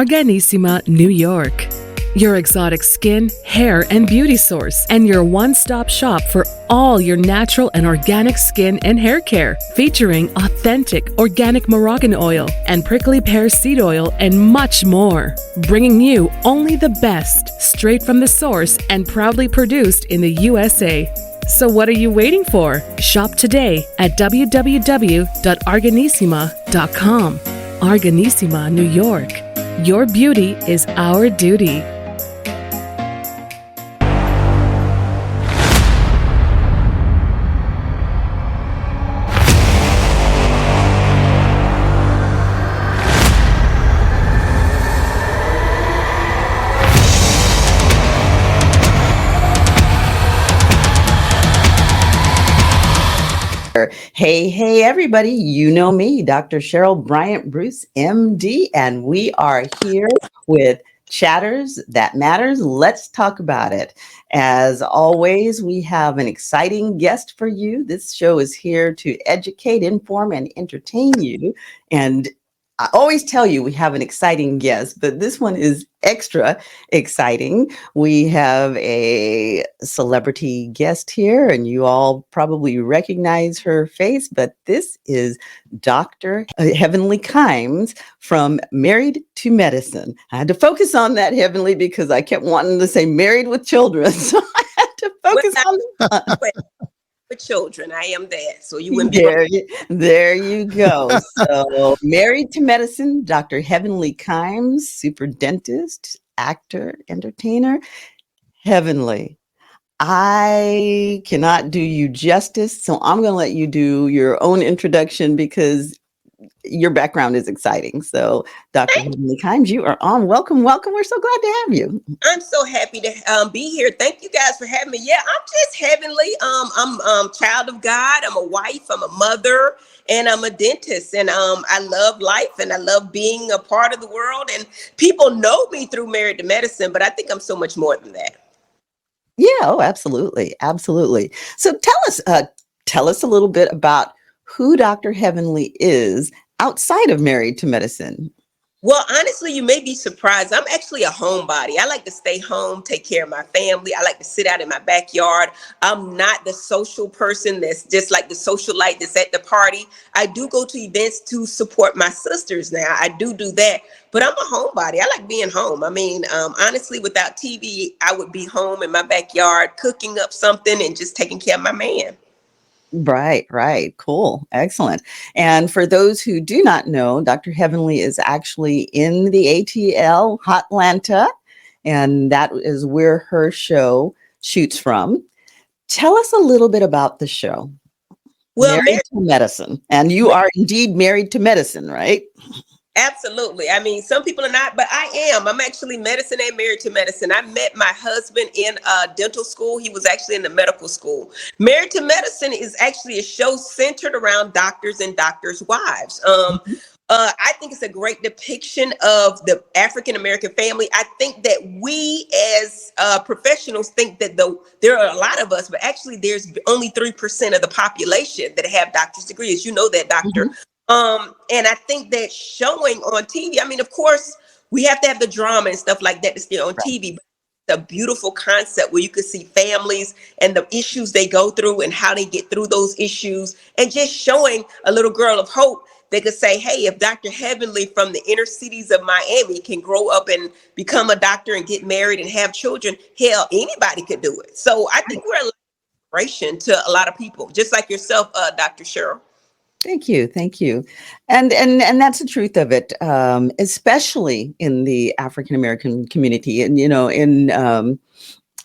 Arganissima, New York. Your exotic skin, hair, and beauty source, and your one-stop shop for all your natural and organic skin and hair care, featuring authentic organic Moroccan oil and prickly pear seed oil and much more. Bringing you only the best, straight from the source and proudly produced in the USA. So what are you waiting for? Shop today at www.arganissima.com. Arganissima, New York. Your beauty is our duty. Hey, everybody. You know me, Dr. Cheryl Bryant Bruce, MD, and we are here with Chatters That Matters. Let's talk about it. As always, we have an exciting guest for you. This show is here to educate, inform, and entertain you. And I always tell you we have an exciting guest, but this one is extra exciting. We have a celebrity guest here, and you all probably recognize her face, but this is Dr. Heavenly Kimes from Married to Medicine. I had to focus on that, Heavenly, because I kept wanting to say married with children, so I had to focus on that. For children, I am that. So you wouldn't be there you go. So Married to Medicine, Dr. Heavenly Kimes, super dentist, actor, entertainer. Heavenly, I cannot do you justice, so I'm going to let you do your own introduction because your background is exciting. So Dr. Heavenly Kimes, you are on. Welcome. We're so glad to have you. I'm so happy to be here. Thank you guys for having me. Yeah, I'm just heavenly. I'm child of God. I'm a wife. I'm a mother, and I'm a dentist. And I love life, and I love being a part of the world. And people know me through Married to Medicine, but I think I'm so much more than that. Yeah. Oh, absolutely, absolutely. So tell us a little bit about who Dr. Heavenly is outside of Married to Medicine. Well, honestly, you may be surprised. I'm actually a homebody. I like to stay home, take care of my family. I like to sit out in my backyard. I'm not the social person that's just like the socialite that's at the party. I do go to events to support my sisters now. I do that, but I'm a homebody. I like being home. I mean, honestly, without TV, I would be home in my backyard, cooking up something and just taking care of my man. Right. Cool. Excellent. And for those who do not know, Dr. Heavenly is actually in the ATL Hotlanta, and that is where her show shoots from. Tell us a little bit about the show. Well, Married to Medicine. And you are indeed married to medicine, right? Absolutely. I mean, some people are not, but I am. I'm actually medicine and married to medicine. I met my husband in dental school. He was actually in the medical school. Married to Medicine is actually a show centered around doctors and doctors' wives. I think it's a great depiction of the African-American family. I think that we as professionals think that there are a lot of us, but actually there's only 3% of the population that have doctor's degrees. You know that, doctor. And I think that showing on TV, I mean, of course, we have to have the drama and stuff like that to stay on TV. But it's a beautiful concept where you can see families and the issues they go through and how they get through those issues, and just showing a little girl of hope. They could say, hey, if Dr. Heavenly from the inner cities of Miami can grow up and become a doctor and get married and have children, hell, anybody could do it. So I think we're a inspiration to a lot of people, just like yourself, Dr. Cheryl. Thank you. And that's the truth of it, especially in the African-American community. And, you know, in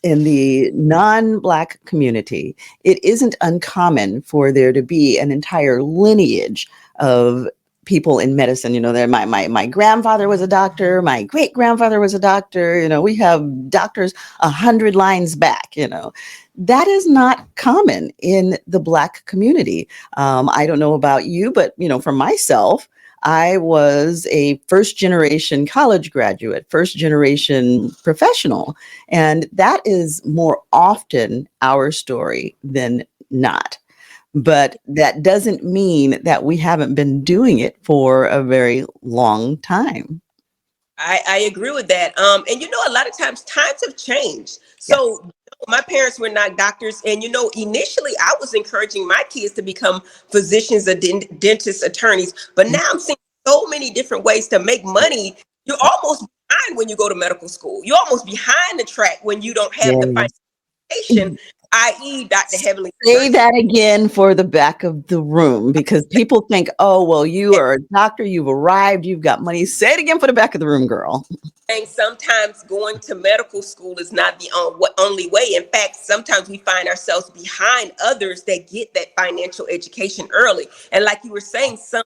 the non-Black community, it isn't uncommon for there to be an entire lineage of people in medicine. You know, my grandfather was a doctor, my great grandfather was a doctor. You know, we have doctors 100 lines back. You know, that is not common in the Black community. I don't know about you, but you know, for myself, I was a first generation college graduate, first generation professional, and that is more often our story than not. But that doesn't mean that we haven't been doing it for a very long time. I agree with that. And a lot of times have changed. Yes. So my parents were not doctors, and initially I was encouraging my kids to become physicians, or dentists, attorneys. But now I'm seeing so many different ways to make money. You're almost behind when you go to medical school. You're almost behind the track when you don't have the foundation, i.e., Dr. Heavenly. Say that again for the back of the room, because people think, oh, well, you are a doctor, you've arrived, you've got money. Say it again for the back of the room, girl. And sometimes going to medical school is not the only way. In fact, sometimes we find ourselves behind others that get that financial education early. And like you were saying, some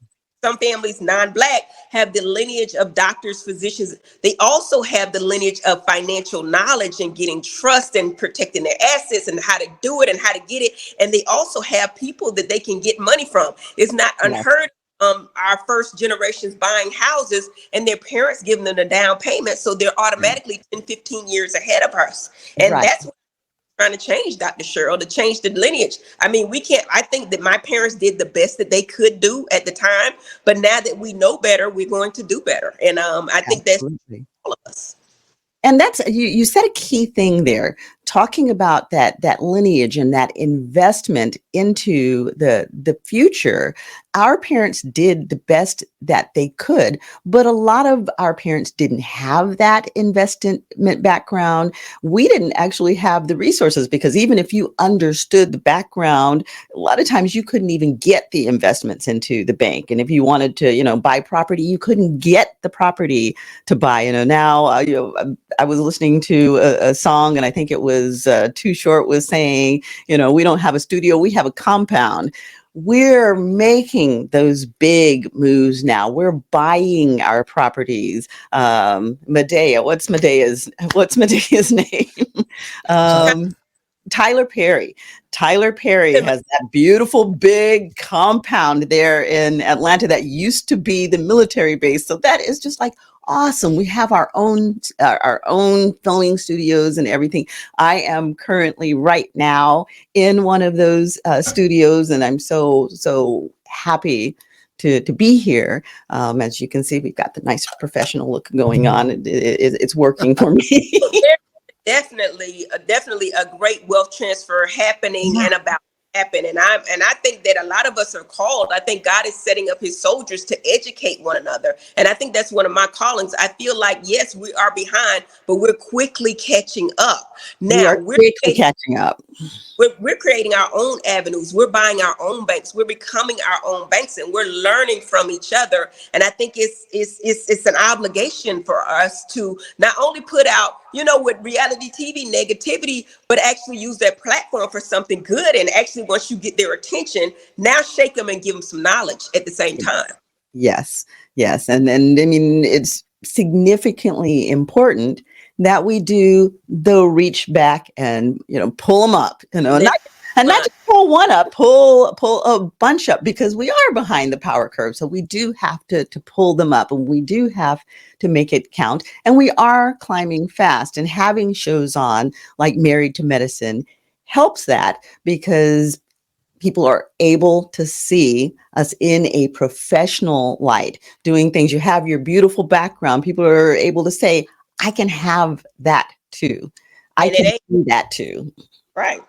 families, non-Black, have the lineage of doctors, physicians. They also have the lineage of financial knowledge and getting trust and protecting their assets and how to do it and how to get it. And they also have people that they can get money from. It's not unheard of. Our first generations buying houses and their parents giving them the down payment. So they're automatically 10, 15 years ahead of us. And that's what trying to change, Dr. Cheryl, to change the lineage. I mean, I think that my parents did the best that they could do at the time, but now that we know better, we're going to do better. And I think that's all of us. And that's, you said a key thing there, talking about that lineage and that investment into the future. Our parents did the best that they could, but a lot of our parents didn't have that investment background. We didn't actually have the resources, because even if you understood the background, a lot of times you couldn't even get the investments into the bank. And if you wanted to, buy property, you couldn't get the property to buy. Now, I was listening to a song, and I think it was Too Short was saying, we don't have a studio, we have a compound. We're making those big moves now. We're buying our properties. Medea, what's Medea's name? Tyler Perry. Tyler Perry has that beautiful big compound there in Atlanta that used to be the military base. So that is just like awesome. We have our own filming studios and everything. I am currently right now in one of those studios, and I'm so happy to be here. As you can see, we've got the nice professional look going on. It's working for me. Definitely a great wealth transfer happening and about to happen. And I think that a lot of us are called. I think God is setting up his soldiers to educate one another. And I think that's one of my callings. I feel like, yes, we are behind, but we're quickly catching up. Now we're quickly catching up. We're creating our own avenues. We're buying our own banks. We're becoming our own banks, and we're learning from each other. And I think it's an obligation for us to not only put out, with reality TV negativity, but actually use that platform for something good. And actually, once you get their attention, now shake them and give them some knowledge at the same time. Yes. And I mean, it's significantly important that we do the reach back and, pull them up, not just pull one up, pull a bunch up, because we are behind the power curve. So we do have to pull them up, and we do have to make it count. And we are climbing fast, and having shows on like Married to Medicine helps that, because people are able to see us in a professional light, doing things. You have your beautiful background. People are able to say, I can have that too. I can do that too. Right.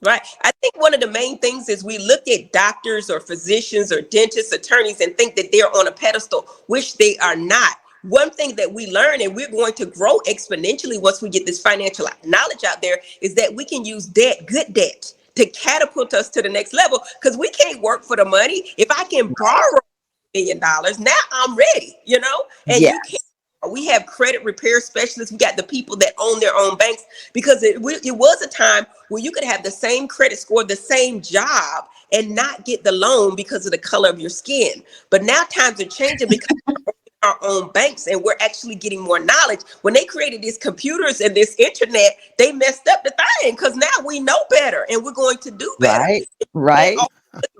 I think one of the main things is we look at doctors or physicians or dentists, attorneys, and think that they're on a pedestal, which they are not. One thing that we learn, and we're going to grow exponentially once we get this financial knowledge out there, is that we can use debt, good debt, to catapult us to the next level, because we can't work for the money. If I can borrow $1 million, now I'm ready, and you can't. We have credit repair specialists. We got the people that own their own banks, because it was a time where you could have the same credit score, the same job, and not get the loan because of the color of your skin. But now times are changing, because our own banks, and we're actually getting more knowledge. When they created these computers and this internet, they messed up the thing, because now we know better and we're going to do better. Right.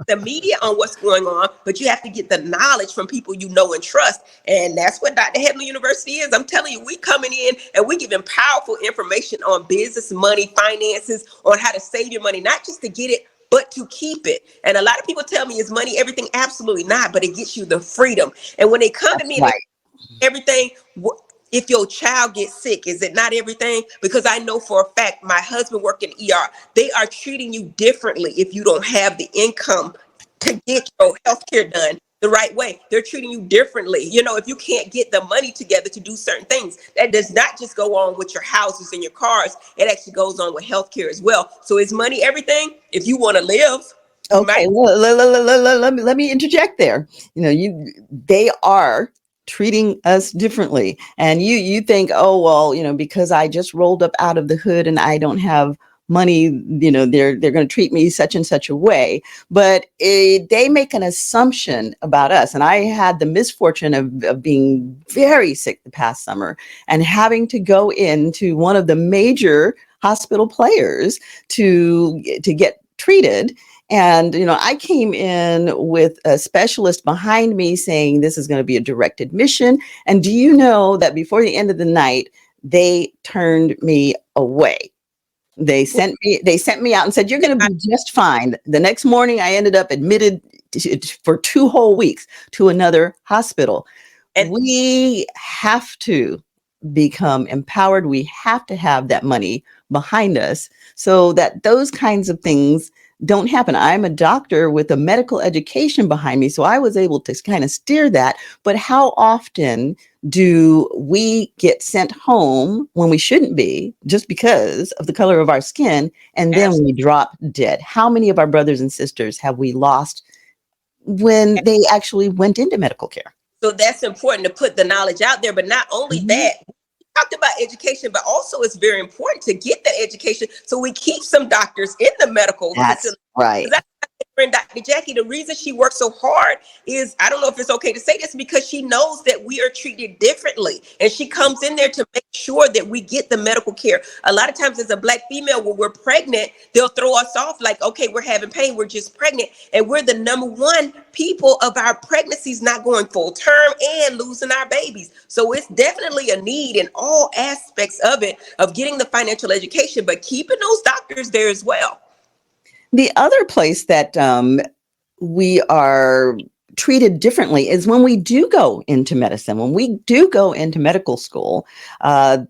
The media on what's going on, but you have to get the knowledge from people you know and trust. And that's what Dr. Heavenly University is. I'm telling you, we coming in and we giving powerful information on business, money, finances, on how to save your money, not just to get it, but to keep it. And a lot of people tell me, is money everything? Absolutely not, but it gets you the freedom. And when they come to me, everything? If your child gets sick, is it not everything? Because I know for a fact, my husband worked in ER. They are treating you differently if you don't have the income to get your health care done the right way. They're treating you differently. You know, if you can't get the money together to do certain things, that does not just go on with your houses and your cars. It actually goes on with healthcare as well. So is money everything? If you want to live. Okay, let me interject there. You know, they are treating us differently, and you think, oh well, you know, because I just rolled up out of the hood and I don't have money, you know, they're going to treat me such and such a way. But they make an assumption about us, and I had the misfortune of being very sick the past summer and having to go into one of the major hospital players to get treated. And, you know, I came in with a specialist behind me saying this is going to be a direct admission. And do you know that before the end of the night, they turned me away? They sent me out and said, you're going to be just fine. The next morning, I ended up admitted for 2 whole weeks to another hospital. And we have to become empowered. We have to have that money behind us so that those kinds of things don't happen. I'm a doctor with a medical education behind me, so I was able to kind of steer that. But how often do we get sent home when we shouldn't be just because of the color of our skin, and then we drop dead? How many of our brothers and sisters have we lost when they actually went into medical care? So that's important to put the knowledge out there. But not only that, talked about education, but also it's very important to get that education so we keep some doctors in the medical facility. Right. And Dr. Jackie, the reason she works so hard is, I don't know if it's okay to say this, because she knows that we are treated differently. And she comes in there to make sure that we get the medical care. A lot of times as a Black female, when we're pregnant, they'll throw us off like, okay, we're having pain, we're just pregnant. And we're the number one people of our pregnancies not going full term and losing our babies. So it's definitely a need in all aspects of it, of getting the financial education, but keeping those doctors there as well. The other place that we are treated differently is when we do go into medicine. When we do go into medical school,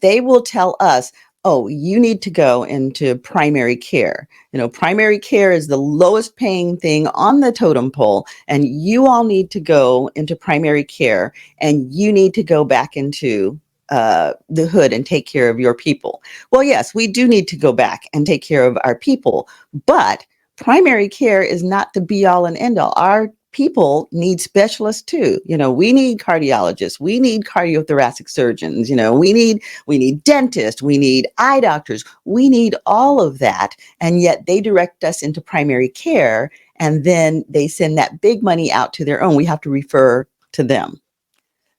they will tell us, oh, you need to go into primary care. You know, primary care is the lowest paying thing on the totem pole, and you all need to go into primary care, and you need to go back into the hood and take care of your people. Well, yes, we do need to go back and take care of our people, but primary care is not the be all and end all. Our people need specialists too. You know, we need cardiologists, we need cardiothoracic surgeons, you know, we need dentists, we need eye doctors, we need all of that. And yet they direct us into primary care, and then they send that big money out to their own. We have to refer to them.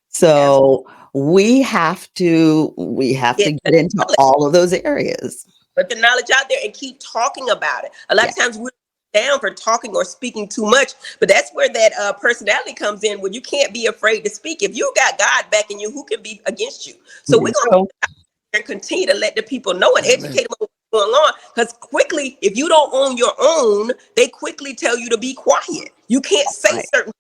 So we have to get into all of those areas. Put the knowledge out there and keep talking about it. A lot of times we're down for talking or speaking too much, but that's where that personality comes in, when you can't be afraid to speak. If you got God backing you, who can be against you? So we're going to continue to let the people know and educate them on what's going on, because quickly, if you don't own your own, they quickly tell you to be quiet. You can't say certain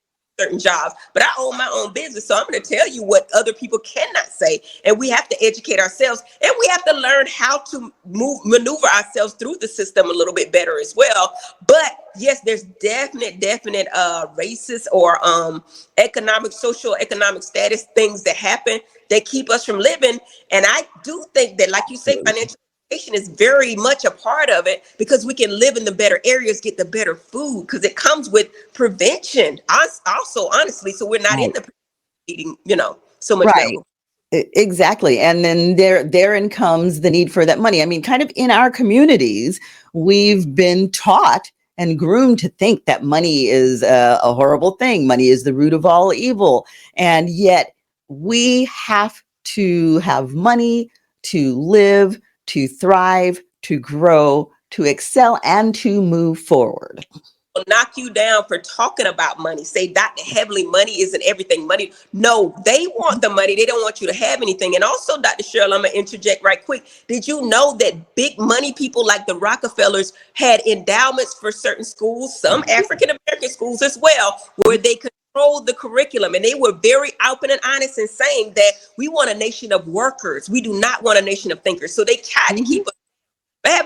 jobs, but I own my own business, so I'm going to tell you what other people cannot say. And we have to educate ourselves, and we have to learn how to maneuver ourselves through the system a little bit better as well. But yes, there's definite racist or social economic status things that happen that keep us from living. And I do think that, like you say, financial is very much a part of it, because we can live in the better areas, get the better food, because it comes with prevention also, honestly, so we're not in the eating, you know, so much. Exactly. And then therein comes the need for that money. I mean, kind of in our communities, we've been taught and groomed to think that money is a horrible thing. Money is the root of all evil. And yet we have to have money to live, to thrive, to grow, to excel, and to move forward. Knock you down for talking about money. Say, Dr. Heavenly, money isn't everything. Money, no, they want the money. They don't want you to have anything. And also, Dr. Cheryl, I'm gonna interject right quick. Did you know that big money people like the Rockefellers had endowments for certain schools, some African American schools as well, where they could controlled the curriculum, and they were very open and honest in saying that we want a nation of workers. We do not want a nation of thinkers. So they tried to keep us.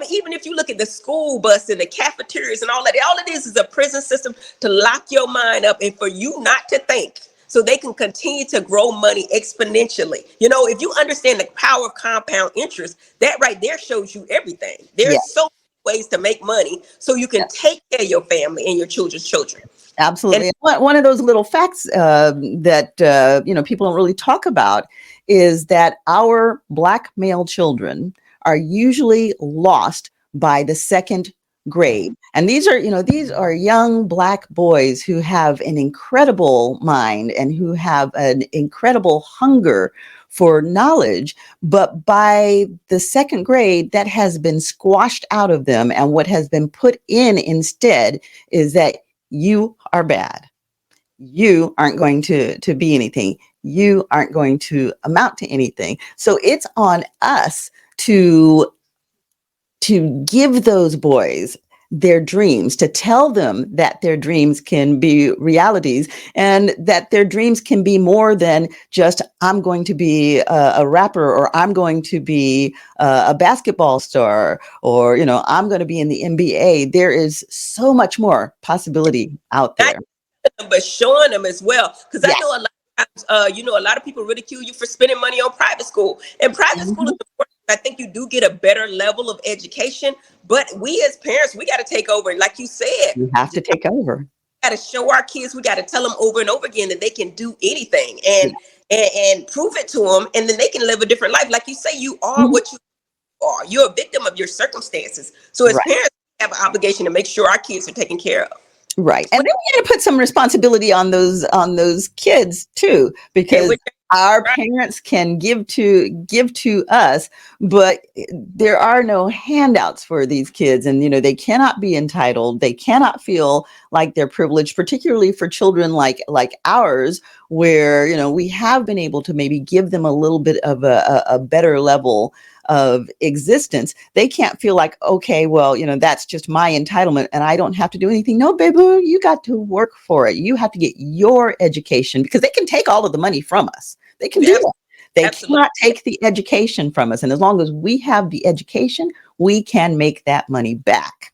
Even if you look at the school bus and the cafeterias and all it is a prison system to lock your mind up and for you not to think, so they can continue to grow money exponentially. You know, if you understand the power of compound interest, that right there shows you everything. There's so many ways to make money so you can take care of your family and your children's children. Absolutely. And one of those little facts that people don't really talk about is that our Black male children are usually lost by the second grade. And these are young Black boys who have an incredible mind and who have an incredible hunger for knowledge. But by the second grade, that has been squashed out of them. And what has been put in instead is that you are bad. You aren't going to be anything. You aren't going to amount to anything. So it's on us to give those boys their dreams, to tell them that their dreams can be realities and that their dreams can be more than just, I'm going to be a rapper, or I'm going to be a basketball star, or, I'm going to be in the NBA. There is so much more possibility out there. But showing them as well, because I know a lot of times, a lot of people ridicule you for spending money on private school, and private school is important. I think you do get a better level of education, but we as parents, we got to take over. And like you said, you have to take over. We got to show our kids, we got to tell them over and over again that they can do anything and prove it to them. And then they can live a different life. Like you say, you are what you are. You're a victim of your circumstances. So as parents, we have an obligation to make sure our kids are taken care of. Right. And then we got to put some responsibility on those kids too, because our parents can give to us, but there are no handouts for these kids. And, they cannot be entitled. They cannot feel like they're privileged, particularly for children like ours, where, we have been able to maybe give them a little bit of a better level of existence. They can't feel like, okay, well, that's just my entitlement and I don't have to do anything. No, baby, you got to work for it. You have to get your education, because they can take all of the money from us. They can do that. They cannot take the education from us. And as long as we have the education, we can make that money back.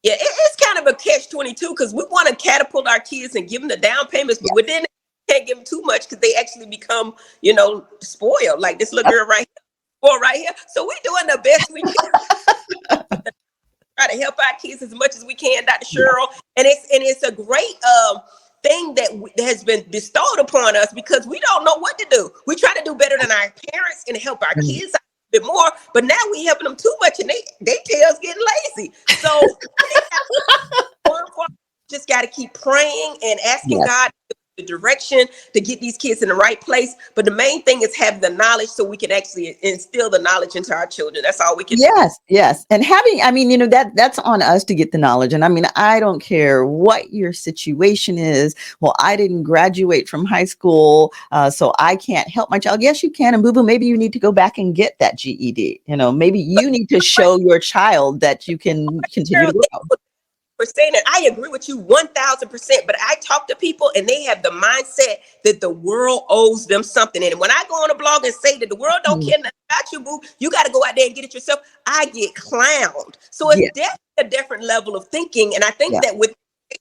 Yeah, it's kind of a catch-22, because we want to catapult our kids and give them the down payments, but within it, we can't give them too much because they actually become, spoiled. Like this little girl right here. So we're doing the best we can. Try to help our kids as much as we can, Dr. Cheryl. And it's a great thing that has been bestowed upon us, because we don't know what to do. We try to do better than our parents and help our kids out a bit more, but now we helping them too much and they tails getting lazy. So just got to keep praying and asking God the direction to get these kids in the right place. But the main thing is having the knowledge so we can actually instill the knowledge into our children. That's all we can do. Yes. And that's on us to get the knowledge. And I don't care what your situation is. Well, I didn't graduate from high school, so I can't help my child. Yes, you can. And boo-boo, maybe you need to go back and get that GED. Maybe you need to show your child that you can continue to grow. For saying that, I agree with you 1,000%, but I talk to people and they have the mindset that the world owes them something. And when I go on a blog and say that the world don't care nothing about you, boo, you got to go out there and get it yourself, I get clowned. So it's definitely a different level of thinking. And I think that with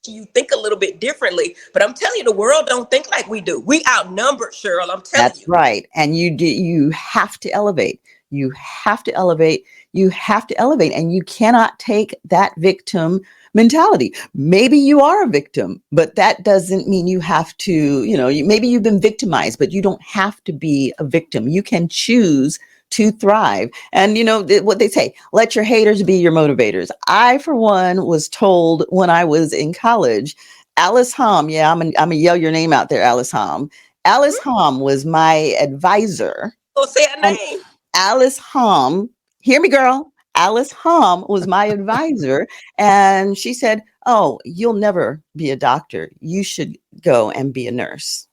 you think a little bit differently, but I'm telling you, the world don't think like we do. We outnumbered, Cheryl. I'm telling you. That's right. And you have to elevate. You have to elevate. You have to elevate. And you cannot take that victim mentality. Maybe you are a victim, but that doesn't mean you have to, maybe you've been victimized, but you don't have to be a victim. You can choose to thrive. And what they say, let your haters be your motivators. I, for one, was told when I was in college, Alice Hom, I'm gonna yell your name out there, Alice Hom. Alice Hom was my advisor. Oh, say her name. Alice Hom, hear me, girl. Alice Hom was my advisor, and she said, "Oh, you'll never be a doctor. You should go and be a nurse.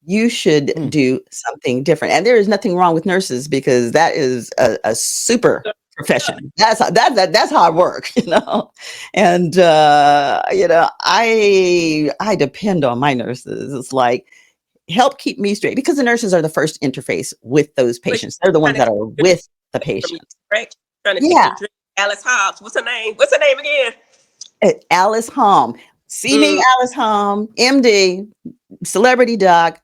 You should do something different." And there is nothing wrong with nurses, because that is a super profession. That's how I work, And I depend on my nurses. It's like help keep me straight because the nurses are the first interface with those But patients. They're the ones trying that are with the to from you, patient. correct? Trying to take Yeah, your drink. Alice Hobbs. What's her name? What's her name again? Alice Hom. See me, Mm, Alice Hom, MD, celebrity doc,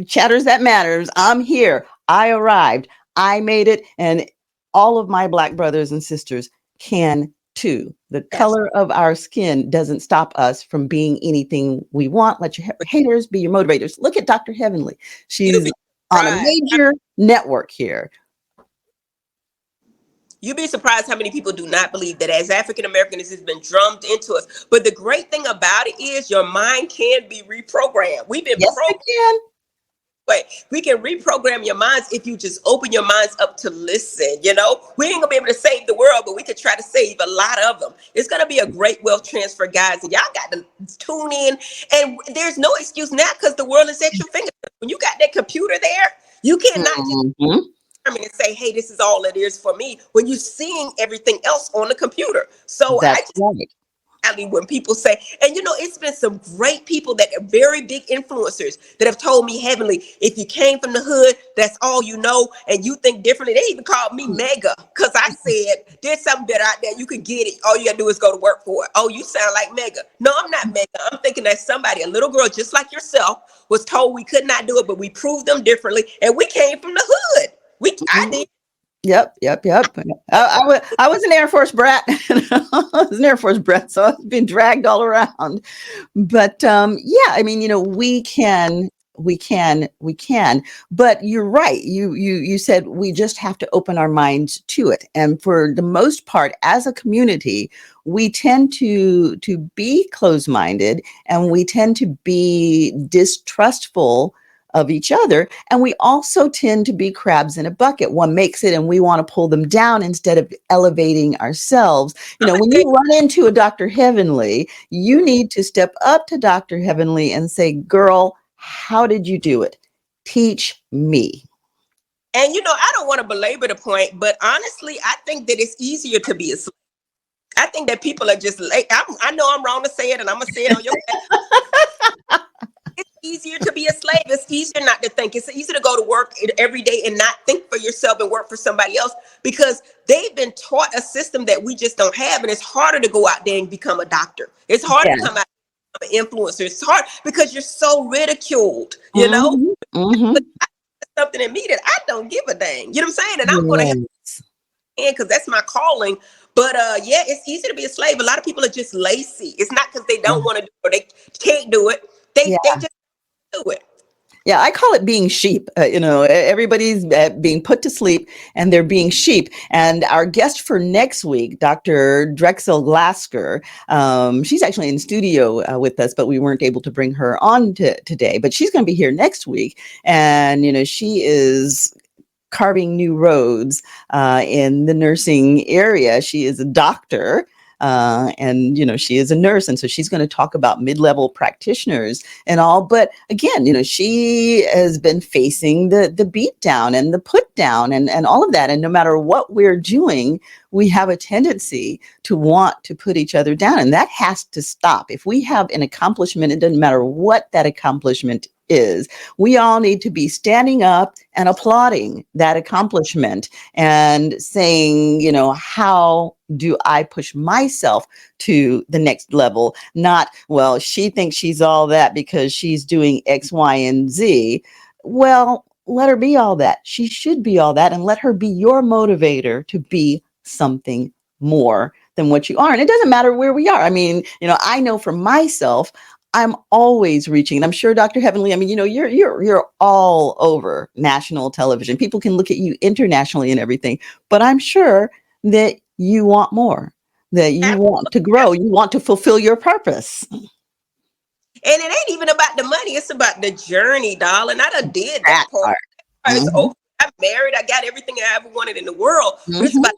chatters that matters. I'm here. I arrived. I made it, and all of my Black brothers and sisters can too. The color of our skin doesn't stop us from being anything we want. Let your haters be your motivators. Look at Dr. Heavenly. you'd She's be on a surprised. major network here. You'd be surprised how many people do not believe that as African Americans, it's been drummed into us. But the great thing about it is your mind can be reprogrammed. We've been Yes, we programmed. can. But we can reprogram your minds if you just open your minds up to listen. We ain't gonna be able to save the world, but we could try to save a lot of them. It's gonna be a great wealth transfer, guys, and y'all got to tune in. And there's no excuse now because the world is at your fingertips. When you got that computer there, you cannot just Mhm. and say, hey, this is all it is for me when you're seeing everything else on the computer. So I That's just right. when people say, and it's been some great people that are very big influencers that have told me, Heavenly, if you came from the hood, that's all you know, and you think differently. They even called me mega because I said there's something better out there. You can get it. All you gotta do is go to work for it. Oh, you sound like mega. No, I'm not mega. I'm thinking that somebody, a little girl just like yourself, was told we could not do it, but we proved them differently, and we came from the hood. I did. Yep. I was an Air Force brat. I was an Air Force brat, so I've been dragged all around. But yeah, I mean, we can. But you're right. You said we just have to open our minds to it. And for the most part, as a community, we tend to be closed-minded, and we tend to be distrustful of each other. And we also tend to be crabs in a bucket. One makes it and we want to pull them down instead of elevating ourselves. When you run into a Dr. Heavenly, you need to step up to Dr. Heavenly and say, girl, how did you do it? Teach me. And I don't want to belabor the point, but honestly, I think that it's easier to be a slave. I think that people are just late. I know I'm wrong to say it, and I'm gonna say it on your It's easier to be a slave. It's easier not to think. It's easier to go to work every day and not think for yourself and work for somebody else because they've been taught a system that we just don't have. And it's harder to go out there and become a doctor. It's harder to come out and become an influencer. It's hard because you're so ridiculed, Mm-hmm. something in me that I don't give a dang. You know what I'm saying? And I'm going to help because that's my calling. But yeah, it's easy to be a slave. A lot of people are just lazy. It's not because they don't want to do it or they can't do it. They just do it. Yeah, I call it being sheep. Everybody's being put to sleep and they're being sheep. And our guest for next week, Dr. Drexel Glasker, she's actually in studio with us, but we weren't able to bring her on today. But she's going to be here next week. And, she is carving new roads in the nursing area. She is a doctor. And she is a nurse, and so she's going to talk about mid-level practitioners and all. But again, she has been facing the beat down and the put down and all of that. And no matter what we're doing, we have a tendency to want to put each other down, and that has to stop. If we have an accomplishment, it doesn't matter what that accomplishment is. We all need to be standing up and applauding that accomplishment and saying, how do I push myself to the next level? Not, well, she thinks she's all that because she's doing X, Y, and Z. Well, let her be all that. She should be all that, and let her be your motivator to be something more than what you are. And it doesn't matter where we are. I mean, I know for myself, I'm always reaching, and I'm sure Dr. Heavenly, I mean, you're all over national television. People can look at you internationally and everything, but I'm sure that you want more, that you want to grow, you want to fulfill your purpose. And it ain't even about the money. It's about the journey, darling. I done did that part. I'm married. I got everything I ever wanted in the world. But it's about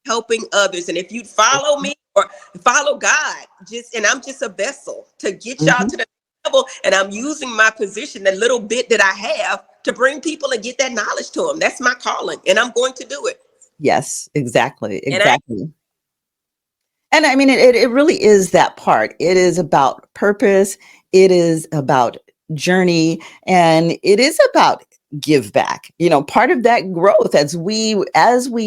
helping others. And if you follow me or follow God, and I'm just a vessel to get y'all to the level, and I'm using my position, the little bit that I have, to bring people and get that knowledge to them. That's my calling, and I'm going to do it. Yes, exactly, And I exactly. And I mean, it really is that part. It is about purpose. It is about journey, and it is about give back. Part of that growth as we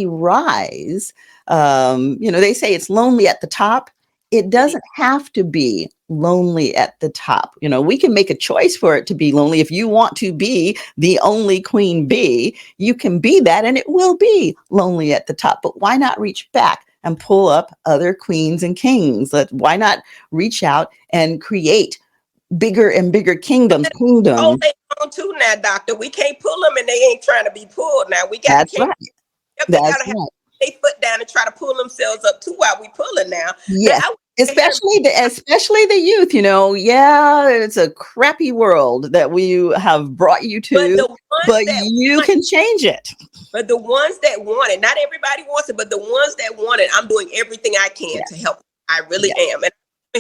rise. They say it's lonely at the top. It it is. doesn't have to be lonely at the top. We can make a choice for it to be lonely. If you want to be the only queen bee, you can be that, and it will be lonely at the top. But why not reach back and pull up other queens and kings? Why not reach out and create bigger and bigger Oh, kingdoms? they on too now, doctor. We can't pull them and they ain't trying to be pulled now. We That's can't right. help. They That's gotta have right. their foot down and try to pull themselves up too while we pulling now. Now Yes. I want to hear, Especially the youth, yeah, it's a crappy world that we have brought you but to, the ones but that you want, can change it. but the ones that want it, not everybody wants it, but the ones that want it, I'm doing everything I can to Yes. help. I really Yes. am. And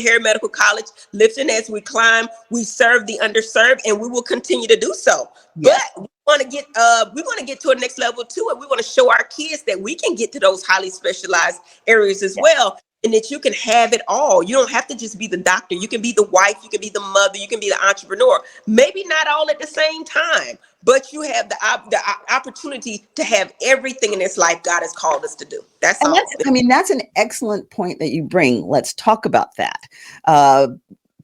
here at Medical College, lifting as we climb, we serve the underserved, and we will continue to do so. But Yes. we want to get to a next level too, and we want to show our kids that we can get to those highly specialized areas as Yes. well, and that you can have it all. You don't have to just be the doctor. You can be the wife, you can be the mother, you can be the entrepreneur. Maybe not all at the same time, but you have the opportunity to have everything in this life God has called us to do. That's And all. that's an excellent point that you bring. Let's talk about that. Uh,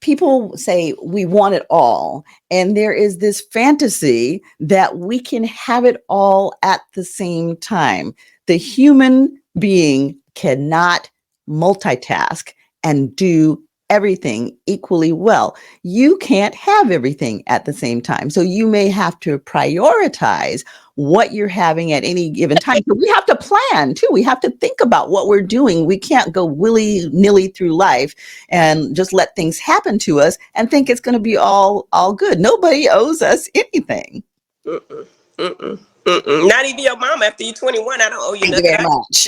People say we want it all. And there is this fantasy that we can have it all at the same time. The human being cannot multitask and do everything equally well. You can't have everything at the same time. So you may have to prioritize what you're having at any given time. So we have to plan too. We have to think about what we're doing. We can't go willy-nilly through life and just let things happen to us and think it's going to be all good. Nobody owes us anything. Mm-mm, mm-mm, mm-mm. Not even your mom. After you're 21, I don't owe you Thank you nothing. very much.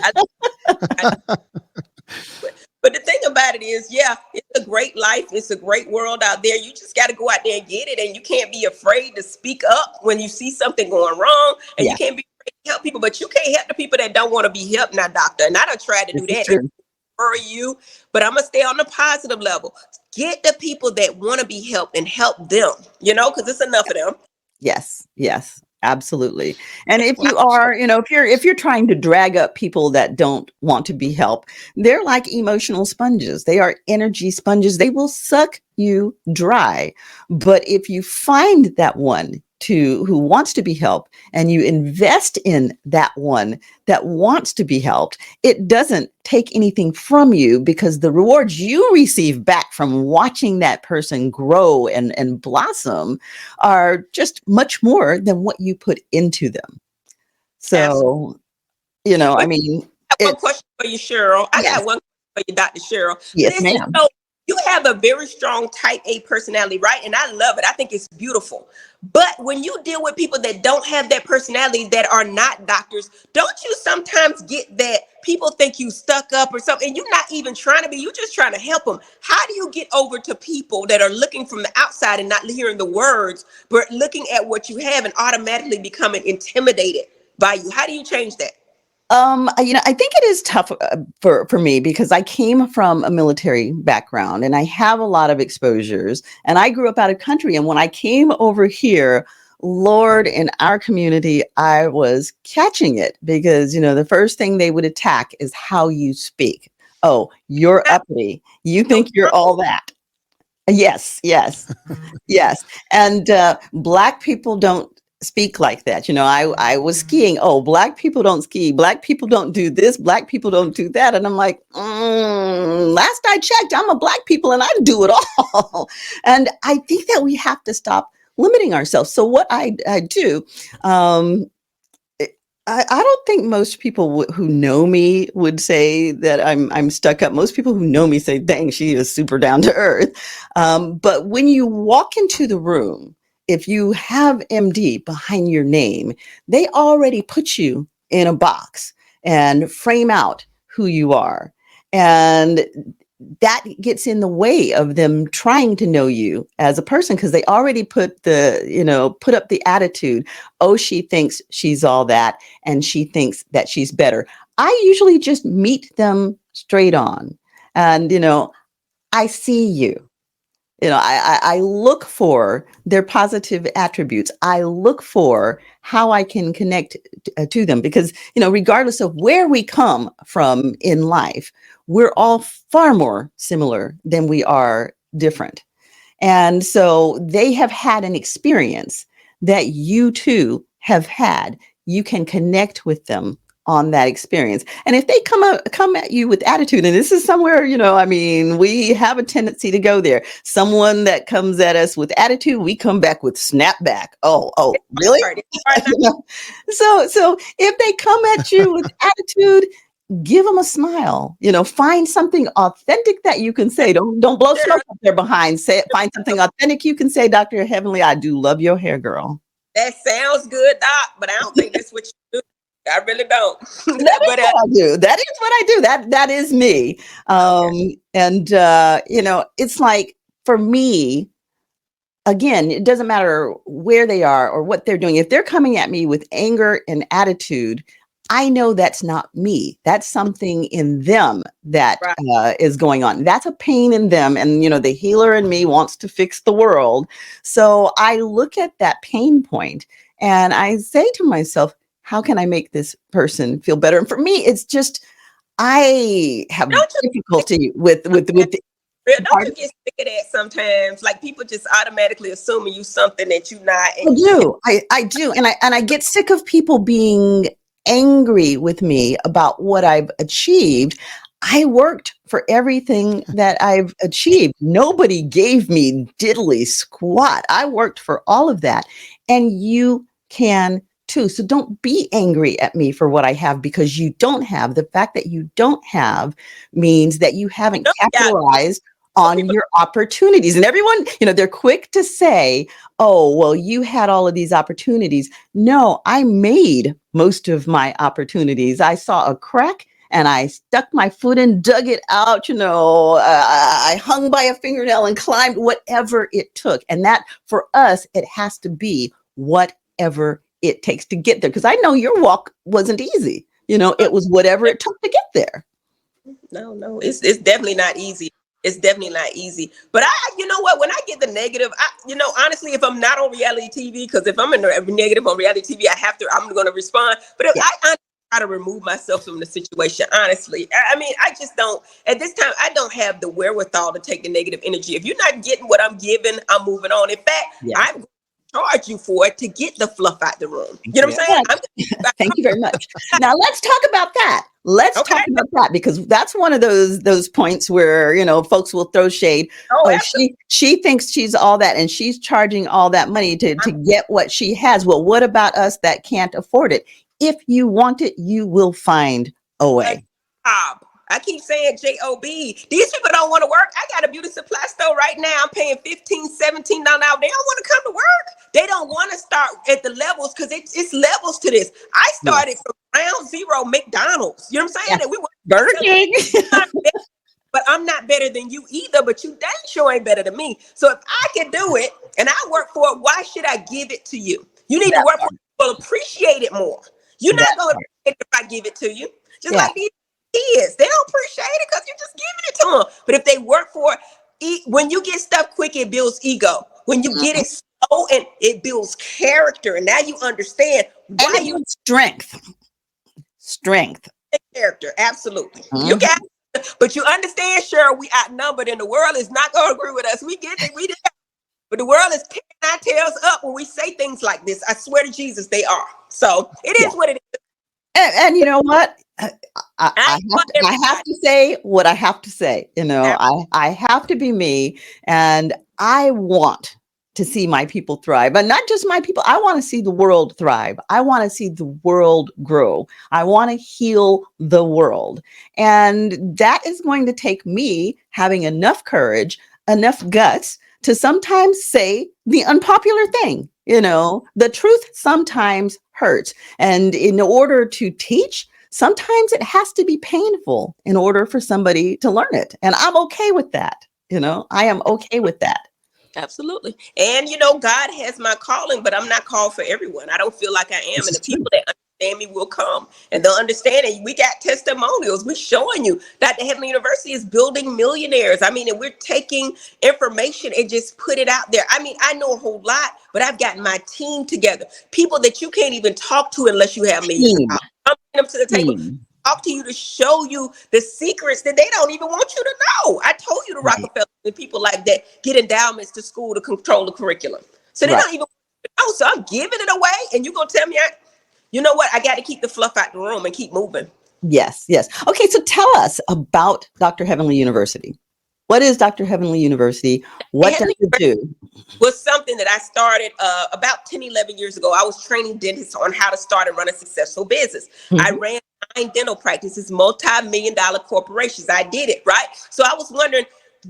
I, I, but the thing about it is, yeah, it's a great life. It's a great world out there. You just got to go out there and get it. And you can't be afraid to speak up when you see something going wrong. And you Yeah, can't be afraid to help people. But you can't help the people that don't want to be helped now, doctor. And I don't try to this do is that. They true. refer you. But I'm going to stay on the positive level. Get the people that want to be helped and help them, because it's enough of them. Yes, yes, absolutely. And if you are, if you're trying to drag up people that don't want to be helped, they're like emotional sponges. They are energy sponges. They will suck you dry. But if you find that one who wants to be helped and you invest in that one that wants to be helped, it doesn't take anything from you because the rewards you receive back from watching that person grow and blossom are just much more than what you put into them. Absolutely. So, I But mean, got one it's question for you, Cheryl. I yes, got one question for you, Dr. Cheryl. yes, Listen, ma'am. so you have a very strong type A personality, right? And I love it. I think it's beautiful. But when you deal with people that don't have that personality, that are not doctors, don't you sometimes get that people think you stuck up or something, and you're not even trying to be, you're just trying to help them? How do you get over to people that are looking from the outside and not hearing the words, but looking at what you have and automatically becoming intimidated by you? How do you change that? I think it is tough for me because I came from a military background and I have a lot of exposures and I grew up out of country. And when I came over here, Lord, in our community, I was catching it because, the first thing they would attack is how you speak. Oh, you're uppity. You think you're all that. Yes, yes. Yes. And Black people don't speak like that. I was skiing. Oh, Black people don't ski. Black people don't do this. Black people don't do that. And I'm like, last I checked, I'm a Black people and I do it all. And I think that we have to stop limiting ourselves. So what I do, um, I don't think most people who know me would say that I'm stuck up. Most people who know me say, "Dang, she is super down to earth." But when you walk into the room, if you have MD behind your name, they already put you in a box and frame out who you are. And that gets in the way of them trying to know you as a person, because they already put up the attitude. Oh, she thinks she's all that, and she thinks that she's better. I usually just meet them straight on, and I see you. I look for their positive attributes. I look for how I can connect to them, because, regardless of where we come from in life, we're all far more similar than we are different. And so they have had an experience that you too have had. You can connect with them on that experience. And if they come at you with attitude, and this is somewhere, we have a tendency to go there. Someone that comes at us with attitude, we come back with snapback. Oh, really? So if they come at you with attitude, give them a smile. Find something authentic that you can say. Don't blow smoke up their behind. Find something authentic you can say. Dr. Heavenly, I do love your hair, girl. That sounds good, Doc, but I don't think that's what you do. I really don't. That is what I do. That is what I do. That is me. And it's like, for me, again, it doesn't matter where they are or what they're doing. If they're coming at me with anger and attitude, I know that's not me. That's something in them that is going on. That's a pain in them. And, the healer in me wants to fix the world. So I look at that pain point and I say to myself, how can I make this person feel better? And for me, it's just, I have difficulty with don't you get sick of that sometimes? Like, people just automatically assuming you something that you're not. I do. And I get sick of people being angry with me about what I've achieved. I worked for everything that I've achieved. Nobody gave me diddly squat. I worked for all of that. And you can too. So don't be angry at me for what I have, because you don't have. The fact that you don't have means that you haven't capitalized on your opportunities. And everyone, they're quick to say, oh, well, you had all of these opportunities. No, I made most of my opportunities. I saw a crack and I stuck my foot in, dug it out, I hung by a fingernail and climbed, whatever it took. And that, for us, it has to be whatever it takes to get there. Because I know your walk wasn't easy. It was whatever it took to get there. No, it's definitely not easy. It's definitely not easy. But you know what? When I get the negative, honestly, if I'm not on reality TV, because if I'm in the negative on reality TV, I'm going to respond. But if I try to remove myself from the situation, honestly, I just don't, at this time, I don't have the wherewithal to take the negative energy. If you're not getting what I'm giving, I'm moving on. In fact, I'm going to charge you for it to get the fluff out the room. You know what I'm saying? Thank you very much. Now let's talk about that. Let's talk about that, because that's one of those points where, folks will throw shade. Oh, she thinks she's all that, and she's charging all that money to get what she has. Well, what about us that can't afford it? If you want it, you will find a way. I keep saying JOB. These people don't want to work. I got a beauty supply store right now. I'm paying $15, $17 an hour. They don't want to come to work. They don't want to start at the levels, because it's levels to this. I started from ground zero McDonald's. You know what I'm saying? Yeah. And we were Burger King. But I'm not better than you either. But you dang sure ain't better than me. So if I can do it and I work for it, why should I give it to you? You need to work for it. Will appreciate it more. You're not going to appreciate it if I give it to you. Just like these kids, they don't appreciate it because you're just giving it to them. But if they work for it, when you get stuff quick, it builds ego. When you get it slow, and it builds character. And now you understand why you strength. Character, absolutely. You got it. But you understand, Cheryl, we outnumbered, and the world is not going to agree with us. We get it. We did. But the world is picking our tails up when we say things like this. I swear to Jesus, they are. So it is what it is. And you know what? I have to say what I have to say. I have to be me, and I want to see my people thrive, but not just my people. I want to see the world thrive. I want to see the world grow. I want to heal the world. And that is going to take me having enough courage, enough guts to sometimes say the unpopular thing. The truth sometimes hurts. And in order to teach, sometimes it has to be painful in order for somebody to learn it. And I'm okay with that. I am okay with that. Absolutely. And God has my calling, but I'm not called for everyone. I don't feel like I am. This And is the true. people that understand me will come and they'll understand it. We got testimonials. We're showing you that the Heavenly University is building millionaires. I mean, and we're taking information and just put it out there. I mean, I know a whole lot, but I've gotten my team together. People that you can't even talk to unless you have millions of Team, dollars. I'm bringing them to the table. team. Talk to you to show you the secrets that they don't even want you to know. I told you the Right. Rockefeller and people like that get endowments to school to control the curriculum. So they Right. don't even know. So I'm giving it away. And you're going to tell me, you know what? I got to keep the fluff out the room and keep moving. Yes, yes. Okay, so tell us about Dr. Heavenly University. What is Dr. Heavenly University? What does Heavenly it do? Was something that I started about 10, 11 years ago. I was training dentists on how to start and run a successful business. I Mhm. ran 9 dental practices, multi-million-dollar corporations. I did it, right? So I was wondering,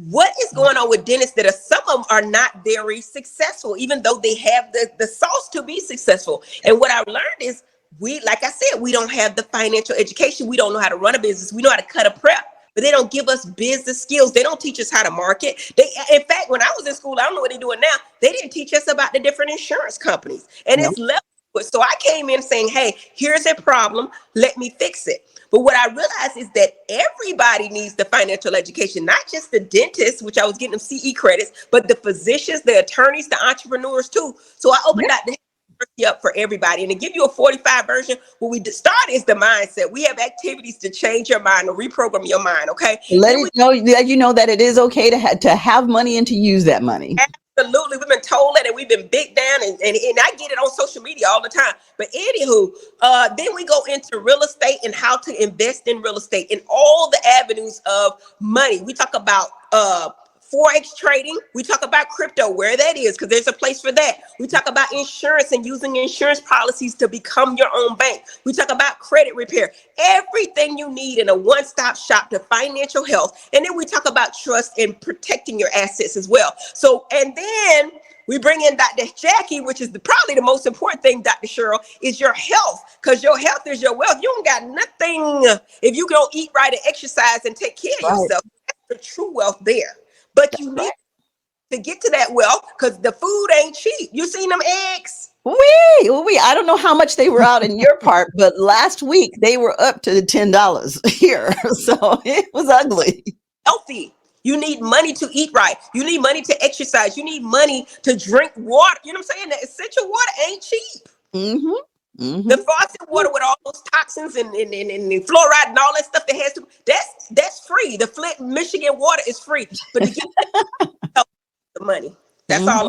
what is going on with dentists that some of them are not very successful, even though they have the sauce to be successful. And what I learned is like I said, we don't have the financial education. We don't know how to run a business. We know how to cut a prep, but they don't give us business skills. They don't teach us how to market. In fact, when I was in school, I don't know what they're doing now. They didn't teach us about the different insurance companies. And No. it's level. So I came in saying, hey, here's a problem. Let me fix it. But what I realized is that everybody needs the financial education, not just the dentists, which I was getting them CE credits, but the physicians, the attorneys, the entrepreneurs too. So I opened up the up for everybody. And to give you a 45 version, what we start is the mindset. We have activities to change your mind or reprogram your mind. Okay. Let you know that it is okay to have money and to use that money. Absolutely. We've been told that and we've been big down and I get it on social media all the time. But anywho, then we go into real estate and how to invest in real estate in all the avenues of money. We talk about Forex trading. We talk about crypto, where that is, because there's a place for that. We talk about insurance and using insurance policies to become your own bank. We talk about credit repair, everything you need in a one-stop shop to financial health. And then we talk about trust and protecting your assets as well. So, and then we bring in Dr. Jackie, which is probably the most important thing, Dr. Cheryl, is your health, because your health is your wealth. You don't got nothing if you don't eat right and exercise and take care of yourself. That's the true wealth there. But you need to get to that wealth because the food ain't cheap. You seen them eggs? Wee. I don't know how much they were out in your part, but last week they were up to $10 here. So it was ugly. Healthy. You need money to eat right. You need money to exercise. You need money to drink water. You know what I'm saying? The essential water ain't cheap. Mm-hmm. Mm-hmm. The faucet water with all those toxins and fluoride and all that stuff that has to, that's free. The Flint, Michigan water is free. But to get the money, that's all.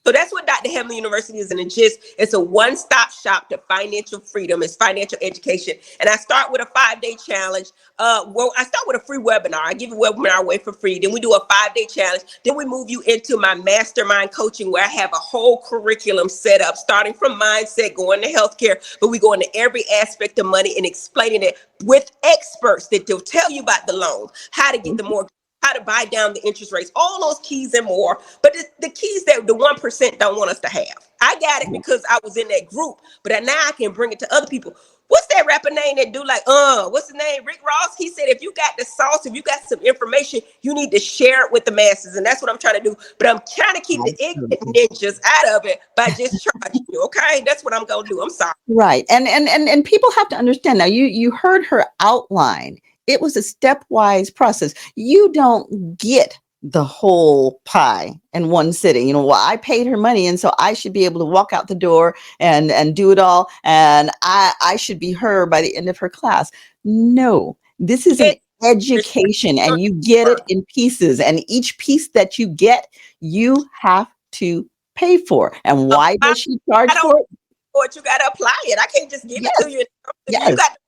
So that's what Dr. Heavenly University is. And it's a one-stop shop to financial freedom. It's financial education. And I start with a 5-day challenge. I start with a free webinar. I give a webinar away for free. Then we do a 5-day challenge. Then we move you into my mastermind coaching where I have a whole curriculum set up, starting from mindset, going to healthcare, but we go into every aspect of money and explaining it with experts that they'll tell you about the loan, how to get the mortgage, how to buy down the interest rates, all those keys and more. But the keys that the 1% don't want us to have. I got it because I was in that group, but now I can bring it to other people. What's that rapper name that do like, what's his name? Rick Ross. He said, if you got the sauce, if you got some information, you need to share it with the masses. And that's what I'm trying to do. But I'm trying to keep the ignorant ninjas out of it by just charging you. Okay. That's what I'm going to do. I'm sorry. Right. And people have to understand now, you heard her outline. It was a stepwise process. You don't get the whole pie in one sitting. Well, I paid her money, and so I should be able to walk out the door and do it all. And I should be her by the end of her class. No, this is an education, and you get it in pieces. And each piece that you get, you have to pay for. And why does she charge for it? But you got to apply it. I can't just give it to you. Yes. You got